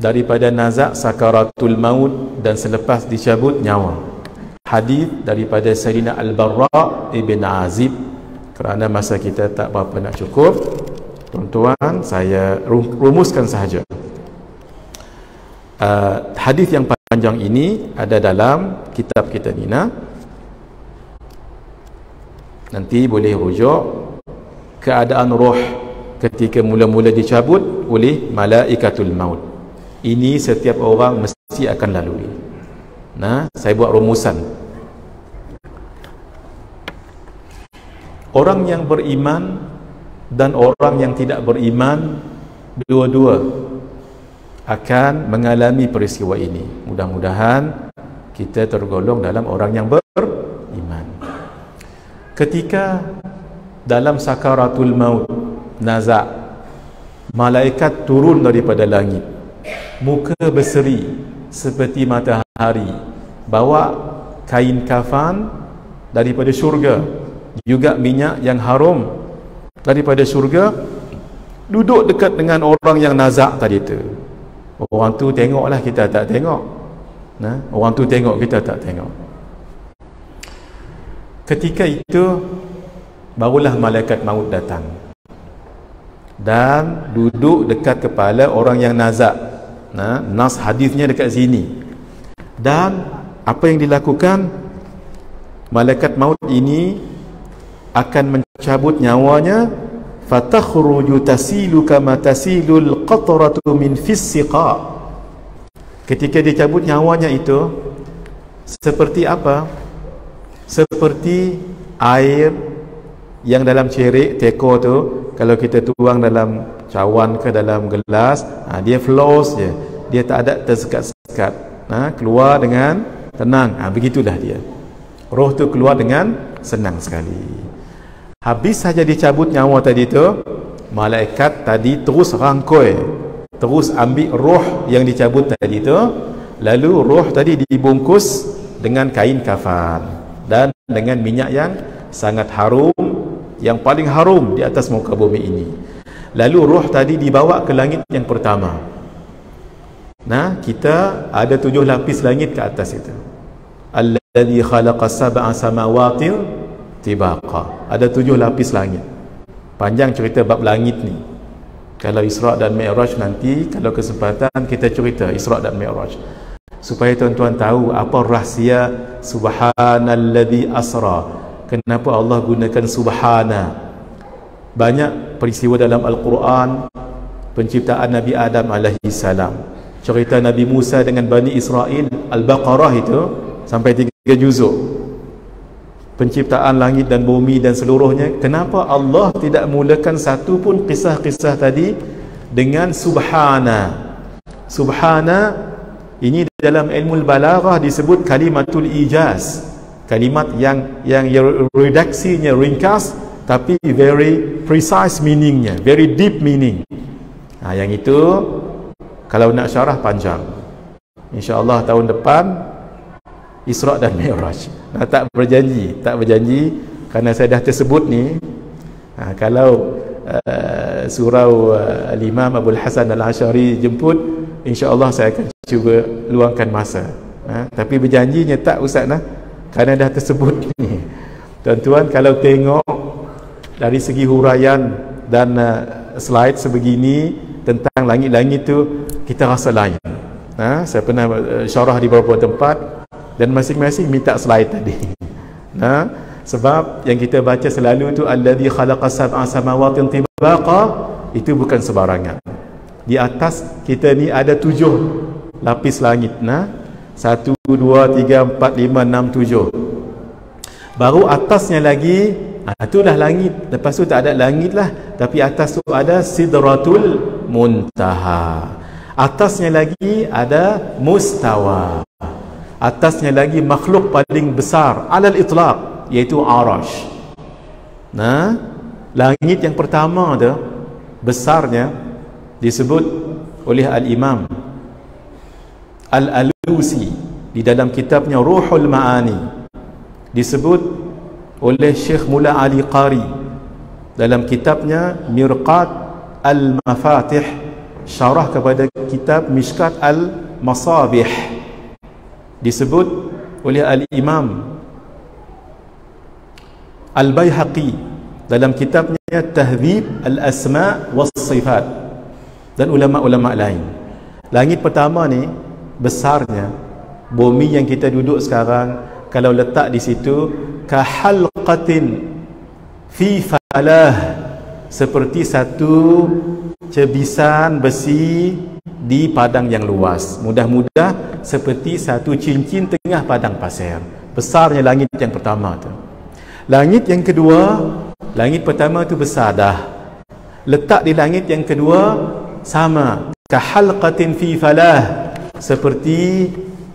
daripada nazak sakaratul maut dan selepas dicabut nyawa. Hadis daripada Sayyidina Al-Barra ibn Azib. Kerana masa kita tak berapa nak cukup, tuan-tuan, saya rumuskan sahaja. Hadis yang panjang ini ada dalam kitab kita ni. Nanti boleh rujuk keadaan roh ketika mula-mula dicabut oleh malaikatul maut. Ini setiap orang mesti akan lalui. Saya buat rumusan. Orang yang beriman dan orang yang tidak beriman, dua-dua akan mengalami peristiwa ini. Mudah-mudahan kita tergolong dalam orang yang beriman. Ketika dalam sakaratul maut, nazak, malaikat turun daripada langit, muka berseri seperti matahari, bawa kain kafan daripada syurga, juga minyak yang harum daripada syurga, duduk dekat dengan orang yang nazak tadi tu. Orang tu tengoklah, kita tak tengok. Orang tu tengok, kita tak tengok. Ketika itu barulah malaikat maut datang dan duduk dekat kepala orang yang nazak. Nas hadisnya dekat sini. Dan apa yang dilakukan? Malaikat maut ini akan mencabut nyawanya. Fatakhruju tasilu kama tasilul qatratu min fis-siqa. Ketika dicabut nyawanya itu, seperti apa? Seperti air yang dalam cerik teko tu, kalau kita tuang dalam cawan ke dalam gelas, dia flows je, dia tak ada tersekat-sekat, keluar dengan tenang. Begitulah dia. Roh tu keluar dengan senang sekali. Habis saja dicabut nyawa tadi tu, malaikat tadi terus rangkoi, terus ambil roh yang dicabut tadi tu, lalu roh tadi dibungkus dengan kain kafan dan dengan minyak yang sangat harum, yang paling harum di atas muka bumi ini. Lalu roh tadi dibawa ke langit yang pertama. Kita ada 7 lapis langit ke atas itu. Alladzi khalaqa sab'a samawatin tibaqa. Ada 7 lapis langit. Panjang cerita bab langit ni. Kalau Isra' dan Mi'raj nanti, kalau kesempatan kita cerita Isra' dan Mi'raj, supaya tuan-tuan tahu apa rahsia subhanalladzi asra. Kenapa Allah gunakan subhana? Banyak peristiwa dalam Al-Quran, penciptaan Nabi Adam alaihi salam, cerita Nabi Musa dengan Bani Israel, Al-Baqarah itu sampai 3 juzuk. Penciptaan langit dan bumi dan seluruhnya. Kenapa Allah tidak mulakan satu pun kisah-kisah tadi dengan subhana? Subhana ini dalam ilmu balaghah disebut kalimatul ijaz. Kalimat yang redaksinya ringkas tapi very precise meaningnya, very deep meaning. Yang itu kalau nak syarah panjang. InsyaAllah tahun depan Isra' dan Mi'raj. Tak berjanji kerana saya dah tersebut ni. Kalau surau Al-Imam Abdul Hasan Al-Asy'ari jemput, insya-Allah saya akan cuba luangkan masa. Tapi berjanjinya tak Ustaz kerana dah tersebut ni. Tuan-tuan kalau tengok dari segi huraian dan slide sebegini tentang langit-langit tu, kita rasa lain. Saya pernah syarah di beberapa tempat dan masing-masing minta slide tadi. Nah, sebab yang kita baca selalu tu allazi khalaqa sab'a samawatin tibaqa, itu bukan sebarangan. Di atas kita ni ada 7 lapis langit. Nah, 1, 2, 3, 4, 5, 6, 7. Baru atasnya lagi, itulah langit. Lepas tu tak ada langit lah, tapi atas tu ada sidratul muntaha. Atasnya lagi ada mustawa. Atasnya lagi makhluk paling besar alal itlaq, iaitu arash. Nah, langit yang pertama tu besarnya disebut oleh al-Imam Al-Alusi di dalam kitabnya Ruhul Ma'ani, disebut oleh Syekh Mula Ali Qari dalam kitabnya Mirqat Al-Mafatih, syarah kepada kitab Mishkat Al-Masabih, disebut oleh Al-Imam Al-Baihaqi dalam kitabnya Tahdhib Al-Asma' Was-Sifat, dan ulama-ulama lain. Langit pertama ni besarnya, bumi yang kita duduk sekarang, kalau letak di situ kahalqatin fi falah, seperti satu cebisan besi di padang yang luas, mudah-mudah seperti satu cincin tengah padang pasir. Besarnya langit yang pertama tu. Langit yang kedua, langit pertama tu besar dah, letak di langit yang kedua sama, kahalqatin fi falah, seperti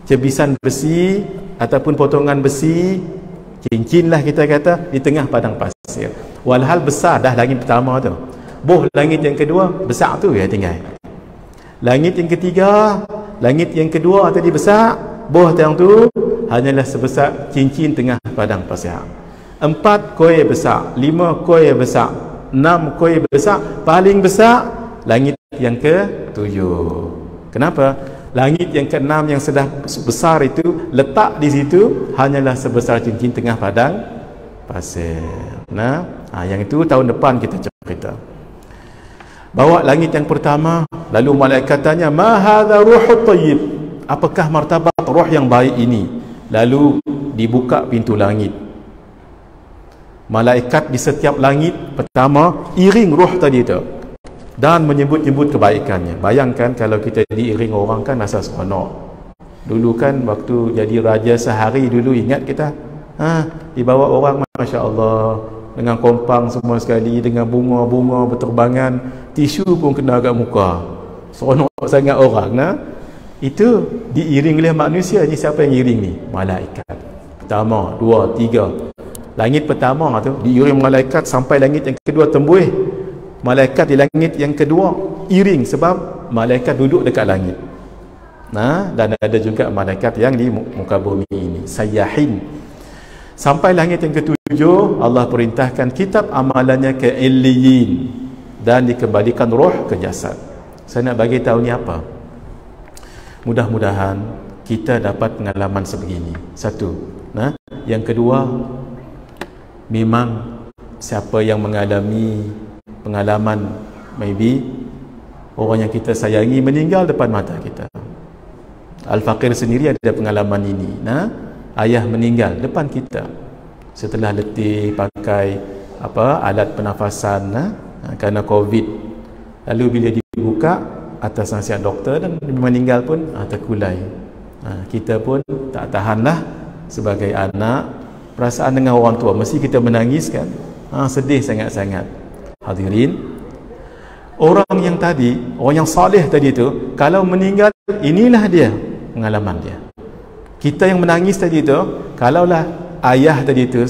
cebisan besi ataupun potongan besi, cincin lah kita kata, di tengah padang pasir. Walhal besar dah langit pertama tu. Boh langit yang kedua besar tu ya tinggal. Langit yang ketiga, langit yang kedua tadi besar, boh yang tu hanyalah sebesar cincin tengah padang pasir. 4 koi besar, 5 koi besar, 6 koi besar, paling besar langit yang ke-7. Kenapa? Langit yang ke-6 yang sudah besar itu letak di situ hanyalah sebesar cincin tengah padang pasir. Nah, yang itu tahun depan kita cerita. Bawa langit yang pertama, lalu malaikat tanya, "Ma hadza ruhut tayyib?" Apakah martabat roh yang baik ini? Lalu dibuka pintu langit. Malaikat di setiap langit pertama iring roh tadi tu dan menyebut-nyebut kebaikannya. Bayangkan kalau kita diiring orang kan rasa seronok. Dulu kan waktu jadi raja sehari dulu, ingat kita, dibawa orang, Masya Allah, dengan kompang semua sekali, dengan bunga-bunga berterbangan, tisu pun kena agak muka, seronok sangat orang. Nah, itu diiring oleh manusia. Ni siapa yang iring ni? Malaikat. Pertama, 2, 3. Langit pertama tu diiring malaikat sampai langit yang kedua tembus. Malaikat di langit yang kedua iring sebab malaikat duduk dekat langit. Nah, dan ada juga malaikat yang di muka bumi ini, sayyahin. Sampai langit yang ke-7, Allah perintahkan kitab amalannya ke illiyin dan dikembalikan roh ke jasad. Saya nak bagi tahu ni apa? Mudah-mudahan kita dapat pengalaman sebegini. Satu. Nah, yang kedua, memang siapa yang mengalami pengalaman, maybe orang yang kita sayangi meninggal depan mata kita. Al-Faqir sendiri ada pengalaman ini. Nah, ayah meninggal depan kita setelah letih pakai alat pernafasan kerana COVID. Lalu bila dibuka atas nasihat doktor dan meninggal pun terkulai. Kita pun tak tahanlah sebagai anak, perasaan dengan orang tua mesti kita menangis kan. Sedih sangat-sangat. Hadirin, orang yang tadi, orang yang saleh tadi tu, kalau meninggal, inilah dia pengalaman dia. Kita yang menangis tadi tu, kalaulah ayah tadi tu,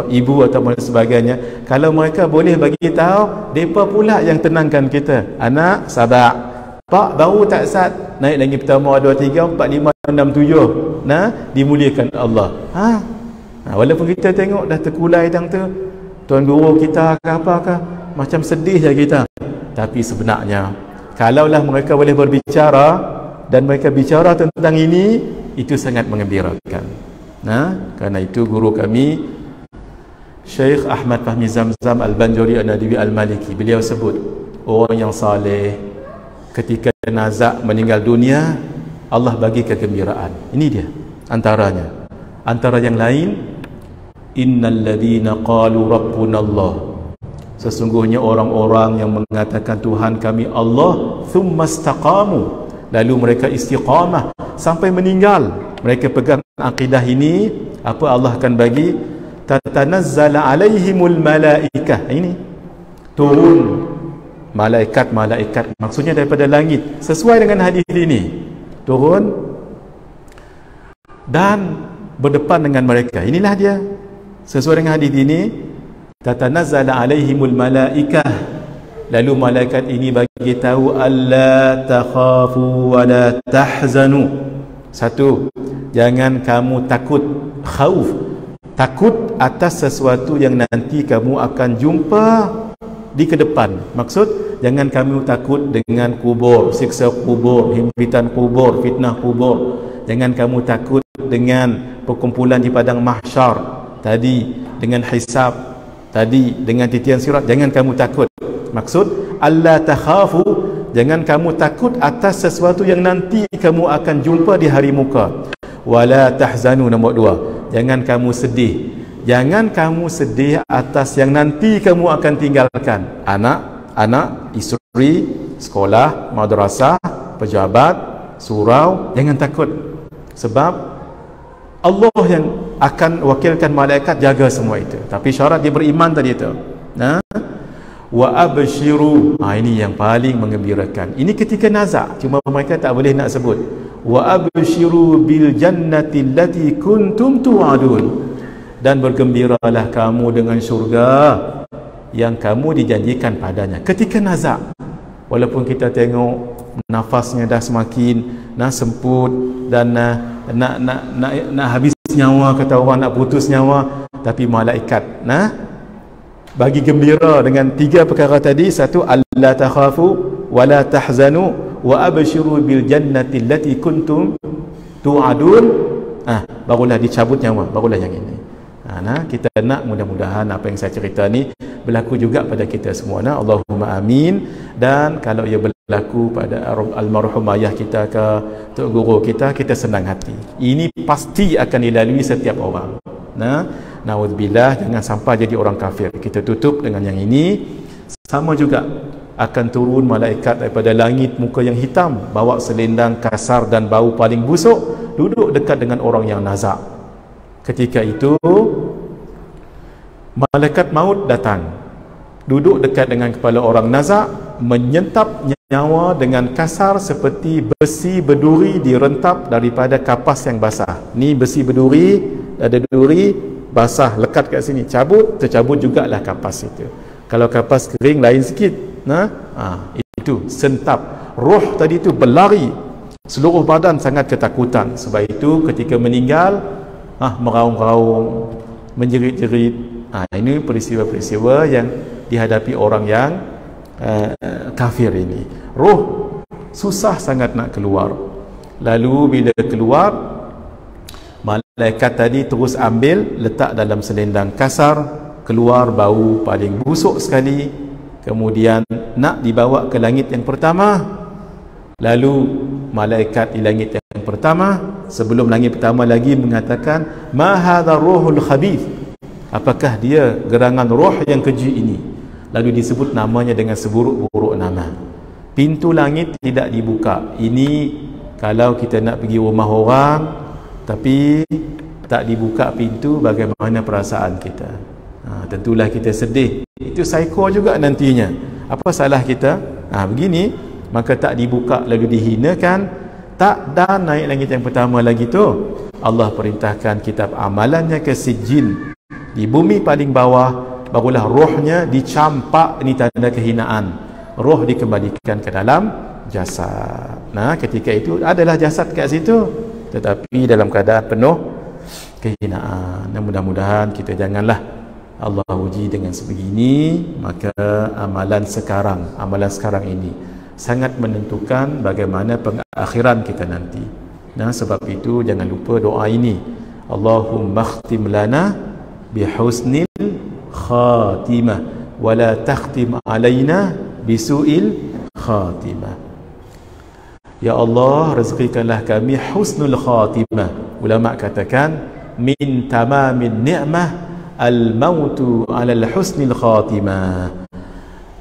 ibu atau sebagainya, kalau mereka boleh bagi tahu, depa pula yang tenangkan kita. Anak, sabar. Pak, baru tak sat, naik lagi pertama, 2, 3, 4, 5, 6, 7. Nah, dimuliakan Allah. Walaupun kita tengok dah terkulai tang tu, tuan guru kita ke apakah, macam sedih je kita. Tapi sebenarnya, kalaulah mereka boleh berbicara dan mereka bicara tentang ini, itu sangat mengembirakan. Nah, kerana itu guru kami Syekh Ahmad Fahmi Zamzam Al-Banjuri An-Nadiwi Al-Maliki, beliau sebut orang yang saleh ketika nazak meninggal dunia, Allah bagi kegembiraan. Ini dia antaranya. Antara yang lain, innal ladzina qalu rabbunallah, sesungguhnya orang-orang yang mengatakan Tuhan kami Allah, thumma istaqamu, lalu mereka istiqamah sampai meninggal, mereka pegang akidah ini, apa Allah akan bagi? Tatanazzala alaihimul malaikah, ini turun malaikat-malaikat, maksudnya daripada langit, sesuai dengan hadis ini, turun dan berdepan dengan mereka. Inilah dia, sesuai dengan hadis ini, tatanazzala alaihimul malaikah, lalu malaikat ini bagi tahu alla takhafu wa la tahzanu. Satu, jangan kamu takut, khauf, takut atas sesuatu yang nanti kamu akan jumpa di ke depan. Maksud, jangan kamu takut dengan kubur, siksa kubur, himpitan kubur, fitnah kubur. Jangan kamu takut dengan perkumpulan di padang mahsyar tadi, dengan hisab tadi, dengan titian sirat. Jangan kamu takut. Maksud, alla takhafu, jangan kamu takut atas sesuatu yang nanti kamu akan jumpa di hari muka. Wala tahzanu, nombor dua, jangan kamu sedih. Jangan kamu sedih atas yang nanti kamu akan tinggalkan. Anak, isteri, sekolah, madrasah, pejabat, surau. Jangan takut, sebab Allah yang akan wakilkan malaikat jaga semua itu. Tapi syarat dia beriman tadi itu. Wa abshiru, ini yang paling menggembirakan. Ini ketika nazak, cuma mereka tak boleh nak sebut. Wa abshiru bil jannati allati kuntum tu'adun, dan bergembiralah kamu dengan syurga yang kamu dijanjikan padanya. Ketika nazak, walaupun kita tengok nafasnya dah semakin semput dan nak habis nyawa, kata orang nak putus nyawa, tapi malaikat bagi gembira dengan tiga perkara tadi. Satu, alla takhafu wa la tahzanu wa abshiru bil jannati allati kuntum tu'adun. Barulah dicabut nyawa, barulah yang ini. Kita nak mudah-mudahan apa yang saya cerita ni berlaku juga pada kita semua. Allahumma amin. Dan kalau ia berlaku pada almarhum ayah kita ke tok guru kita, kita senang hati. Ini pasti akan dilalui setiap orang. Na'udzubillah, jangan sampai jadi orang kafir. Kita tutup dengan yang ini. Sama juga akan turun malaikat daripada langit, muka yang hitam, bawa selendang kasar dan bau paling busuk, duduk dekat dengan orang yang nazak. Ketika itu malaikat maut datang, duduk dekat dengan kepala orang nazak, menyentap nyawa dengan kasar seperti besi berduri direntap daripada kapas yang basah. Ni besi berduri, ada duri basah lekat kat sini, cabut, tercabut jugalah kapas itu. Kalau kapas kering lain sikit. Itu sentap. Roh tadi itu berlari, seluruh badan sangat ketakutan. Sebab itu ketika meninggal meraung-raung, menjerit-jerit. Ini peristiwa-peristiwa yang dihadapi orang yang kafir ini. Roh susah sangat nak keluar. Lalu bila keluar, malaikat tadi terus ambil, letak dalam selendang kasar, keluar bau paling busuk sekali. Kemudian nak dibawa ke langit yang pertama. Lalu malaikat di langit yang pertama, sebelum langit pertama lagi, mengatakan, ma hadha ruhul khabith, apakah dia gerangan roh yang keji ini? Lalu disebut namanya dengan seburuk-buruk nama. Pintu langit tidak dibuka. Ini kalau kita nak pergi rumah orang tapi tak dibuka pintu, bagaimana perasaan kita? Tentulah kita sedih. Itu psycho juga nantinya. Apa salah kita? Begini, maka tak dibuka lalu dihinakan, tak dah naik langit yang pertama lagi tu. Allah perintahkan kitab amalannya ke sijin, di bumi paling bawah, barulah rohnya dicampak. Ini tanda kehinaan. Roh dikembalikan ke dalam jasad. Ketika itu adalah jasad kat situ, tetapi dalam keadaan penuh kehinaan. Mudah-mudahan kita janganlah Allah uji dengan sebegini. Maka amalan sekarang ini sangat menentukan bagaimana pengakhiran kita nanti. Sebab itu jangan lupa doa ini. Allahumma khtim lana bihusnil khatimah wa la takhtim alaina bisu'il khatimah. Ya Allah, rezekikanlah kami husnul khatimah. Ulama katakan min tamamin ni'mah al-mautu 'alal husnil khatimah.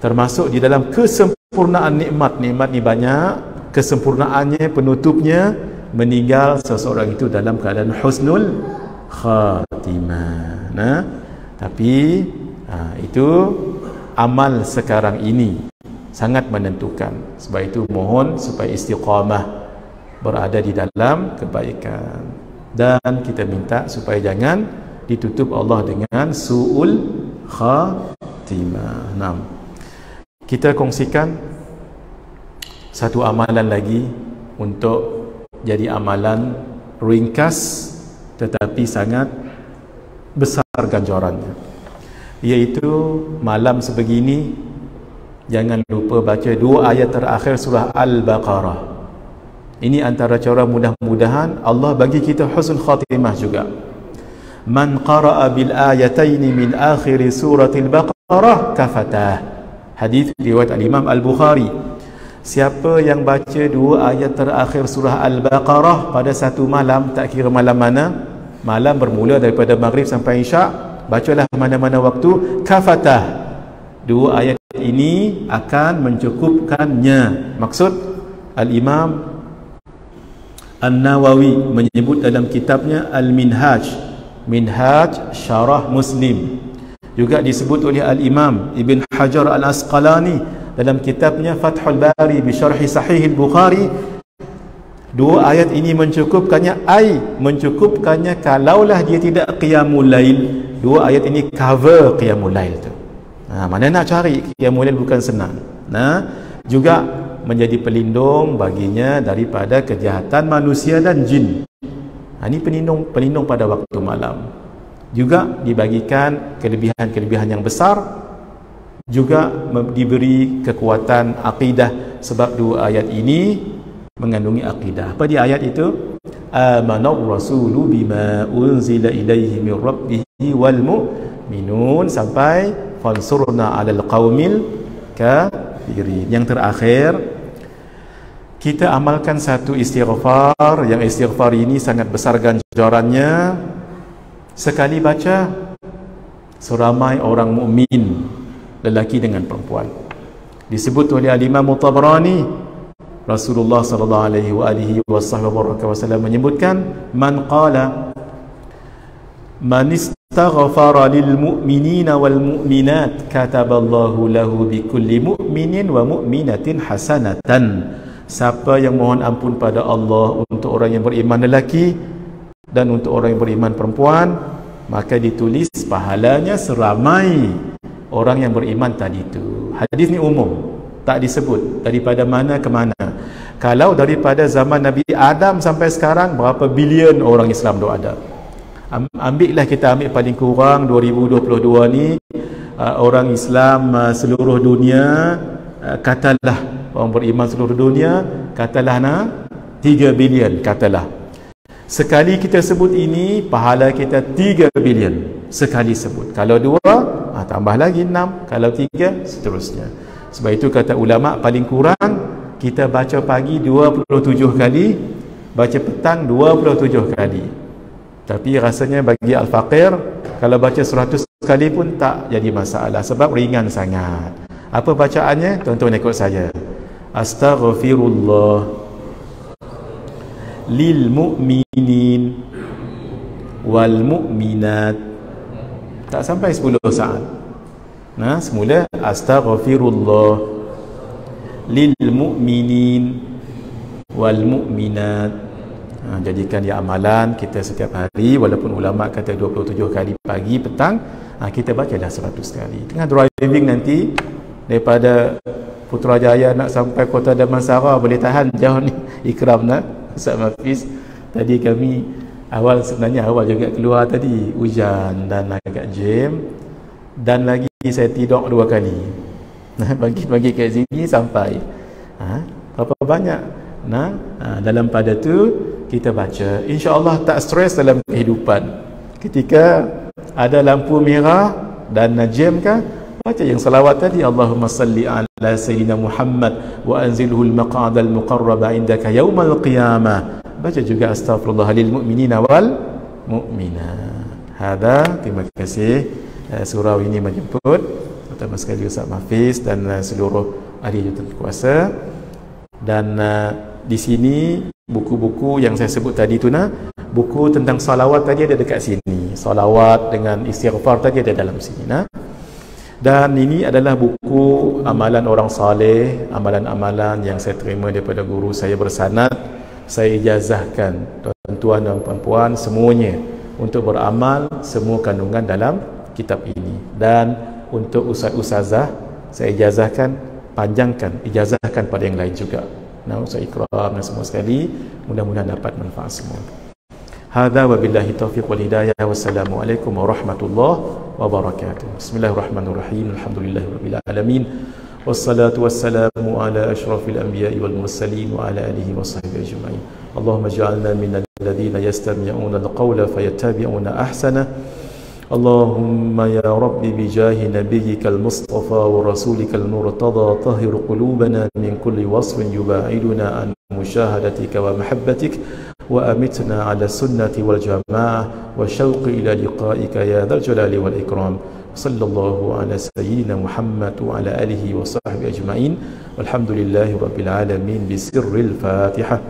Termasuk di dalam kesempurnaan nikmat. Nikmat ni banyak, kesempurnaannya, penutupnya, meninggal seseorang itu dalam keadaan husnul khatimah. Nah, tapi itu amal sekarang ini sangat menentukan. Sebab itu mohon supaya istiqamah berada di dalam kebaikan, dan kita minta supaya jangan ditutup Allah dengan su'ul khatimah. 6. Kita kongsikan satu amalan lagi untuk jadi amalan ringkas tetapi sangat besar ganjarannya, iaitu malam sebegini jangan lupa baca 2 ayat terakhir surah Al-Baqarah. Ini antara cara mudah-mudahan Allah bagi kita husnul khatimah juga. Man qara'a bil ayataini min akhir suratil Baqarah kafatah. Hadis riwayat al-Imam Al-Bukhari. Siapa yang baca 2 ayat terakhir surah Al-Baqarah pada satu malam, tak kira malam mana, malam bermula daripada maghrib sampai isyak, bacalah mana-mana waktu, kafatah. 2 ayat ini akan mencukupkannya. Maksud Al-Imam An-Nawawi menyebut dalam kitabnya Al-Minhaj, Minhaj Syarah Muslim. Juga disebut oleh Al-Imam Ibn Hajar Al-Asqalani dalam kitabnya Fathul Bari bi Syarhi Sahih Al-Bukhari. 2 ayat ini mencukupkannya, mencukupkannya kalaulah dia tidak qiyamul lail. 2 ayat ini cover qiyamul lail tu. Mana nak cari qiyamul lail bukan senang. Juga menjadi pelindung baginya daripada kejahatan manusia dan jin. Ini pelindung pada waktu malam. Juga dibagikan kelebihan-kelebihan yang besar, juga diberi kekuatan akidah, sebab 2 ayat ini mengandungi akidah. Apa di ayat itu? Amanar rasulu bima unzila ilaihi min rabbihi wal mu'minun sampai fansurna 'alal qaumil kafirin. Yang terakhir, kita amalkan satu istighfar, yang istighfar ini sangat besar ganjarannya. Sekali baca seramai orang mukmin, lelaki dengan perempuan. Disebut oleh Al-Imam Tabrani, Rasulullah sallallahu alaihi wasallam menyebutkan, man qala man istaghfara lil mu'minina wal mu'minat kataballahu lahu bi kulli mu'minin wa mu'minatin hasanatan. Siapa yang mohon ampun pada Allah untuk orang yang beriman lelaki dan untuk orang yang beriman perempuan, maka ditulis pahalanya seramai orang yang beriman tadi itu. Hadis ni umum, tak disebut daripada mana ke mana. Kalau daripada zaman Nabi Adam sampai sekarang, berapa bilion orang Islam dah ada. Ambillah, kita ambil paling kurang 2022 ni, orang Islam seluruh dunia, katalah orang beriman seluruh dunia, katalah 3 bilion, katalah. Sekali kita sebut ini, pahala kita 3 bilion sekali sebut. Kalau 2, tambah lagi 6. Kalau 3, seterusnya. Sebab itu kata ulama, paling kurang kita baca pagi 27 kali, baca petang 27 kali. Tapi rasanya bagi al-faqir, kalau baca 100 kali pun tak jadi masalah, sebab ringan sangat. Apa bacaannya? Tuan-tuan ikut saya. Astaghfirullah lil mu'minin wal mu'minat. Tak sampai 10 saat. Semula astaghfirullah lil mu'minin wal mu'minat. Jadikan dia amalan kita setiap hari, walaupun ulama kata 27 kali pagi, petang, kita bacalah 100 kali. Tengah driving nanti daripada Putrajaya nak sampai Kota Damansara, boleh tahan jauh ni ikram Ustaz Mafiz. Tadi kami sebenarnya awal juga keluar tadi, hujan dan agak jam, dan lagi saya tidur 2 kali. Pagi-pagi kat sini sampai berapa banyak. Dalam pada tu kita baca, insya-Allah tak stres dalam kehidupan. Ketika ada lampu merah dan jam kan, baca yang salawat tadi, Allahumma salli ala sayyidina Muhammad wa anzilhu al-maq'adal muqarraba indaka yaumal qiyamah. Baca juga astaghfirullah lil mu'minina wal mu'minat. Hadza, terima kasih surau ini menjemput terutama sekali Ustaz Hafiz dan seluruh ahli jurukuasa. Dan di sini buku-buku yang saya sebut tadi tu buku tentang salawat tadi ada dekat sini. Salawat dengan istighfar tadi ada dalam sini Dan ini adalah buku amalan orang saleh, amalan-amalan yang saya terima daripada guru saya bersanad. Saya ijazahkan tuan-tuan dan puan-puan semuanya untuk beramal semua kandungan dalam kitab ini. Dan untuk ustaz-ustazah saya ijazahkan, panjangkan, ijazahkan pada yang lain juga. Ustaz Ikram dan semua sekali, mudah-mudahan dapat manfaat semua. Hadza wabillahi taufiq wal hidayah. Wassalamualaikum warahmatullahi wabarakatuh. Bismillahirrahmanirrahim. Alhamdulillahirabbil alamin. Wassalatu wassalamu ala asyrafil anbiya'i wal mursalin wa ala alihi washabbihi ajma'in. Allahumma ij'alna minal ladzina yastami'una al-qawla fayattabi'una ahsana. Allahumma ya rabbi bijahi nabiyyikal mustafa wa rasulikal murtada tahhir qulubana min kulli wasfin yuba'iduna an musyahadatika wa mahabbatik wa amitna ala sunnati wal jamaah wa syauqi ila liqa'ika ya dzal jalali wal ikram. Sallallahu ala sayyidina Muhammad wa ala alihi wa sahbihi ajma'in. Walhamdulillahi rabbil alamin. Bisirril Fatihah.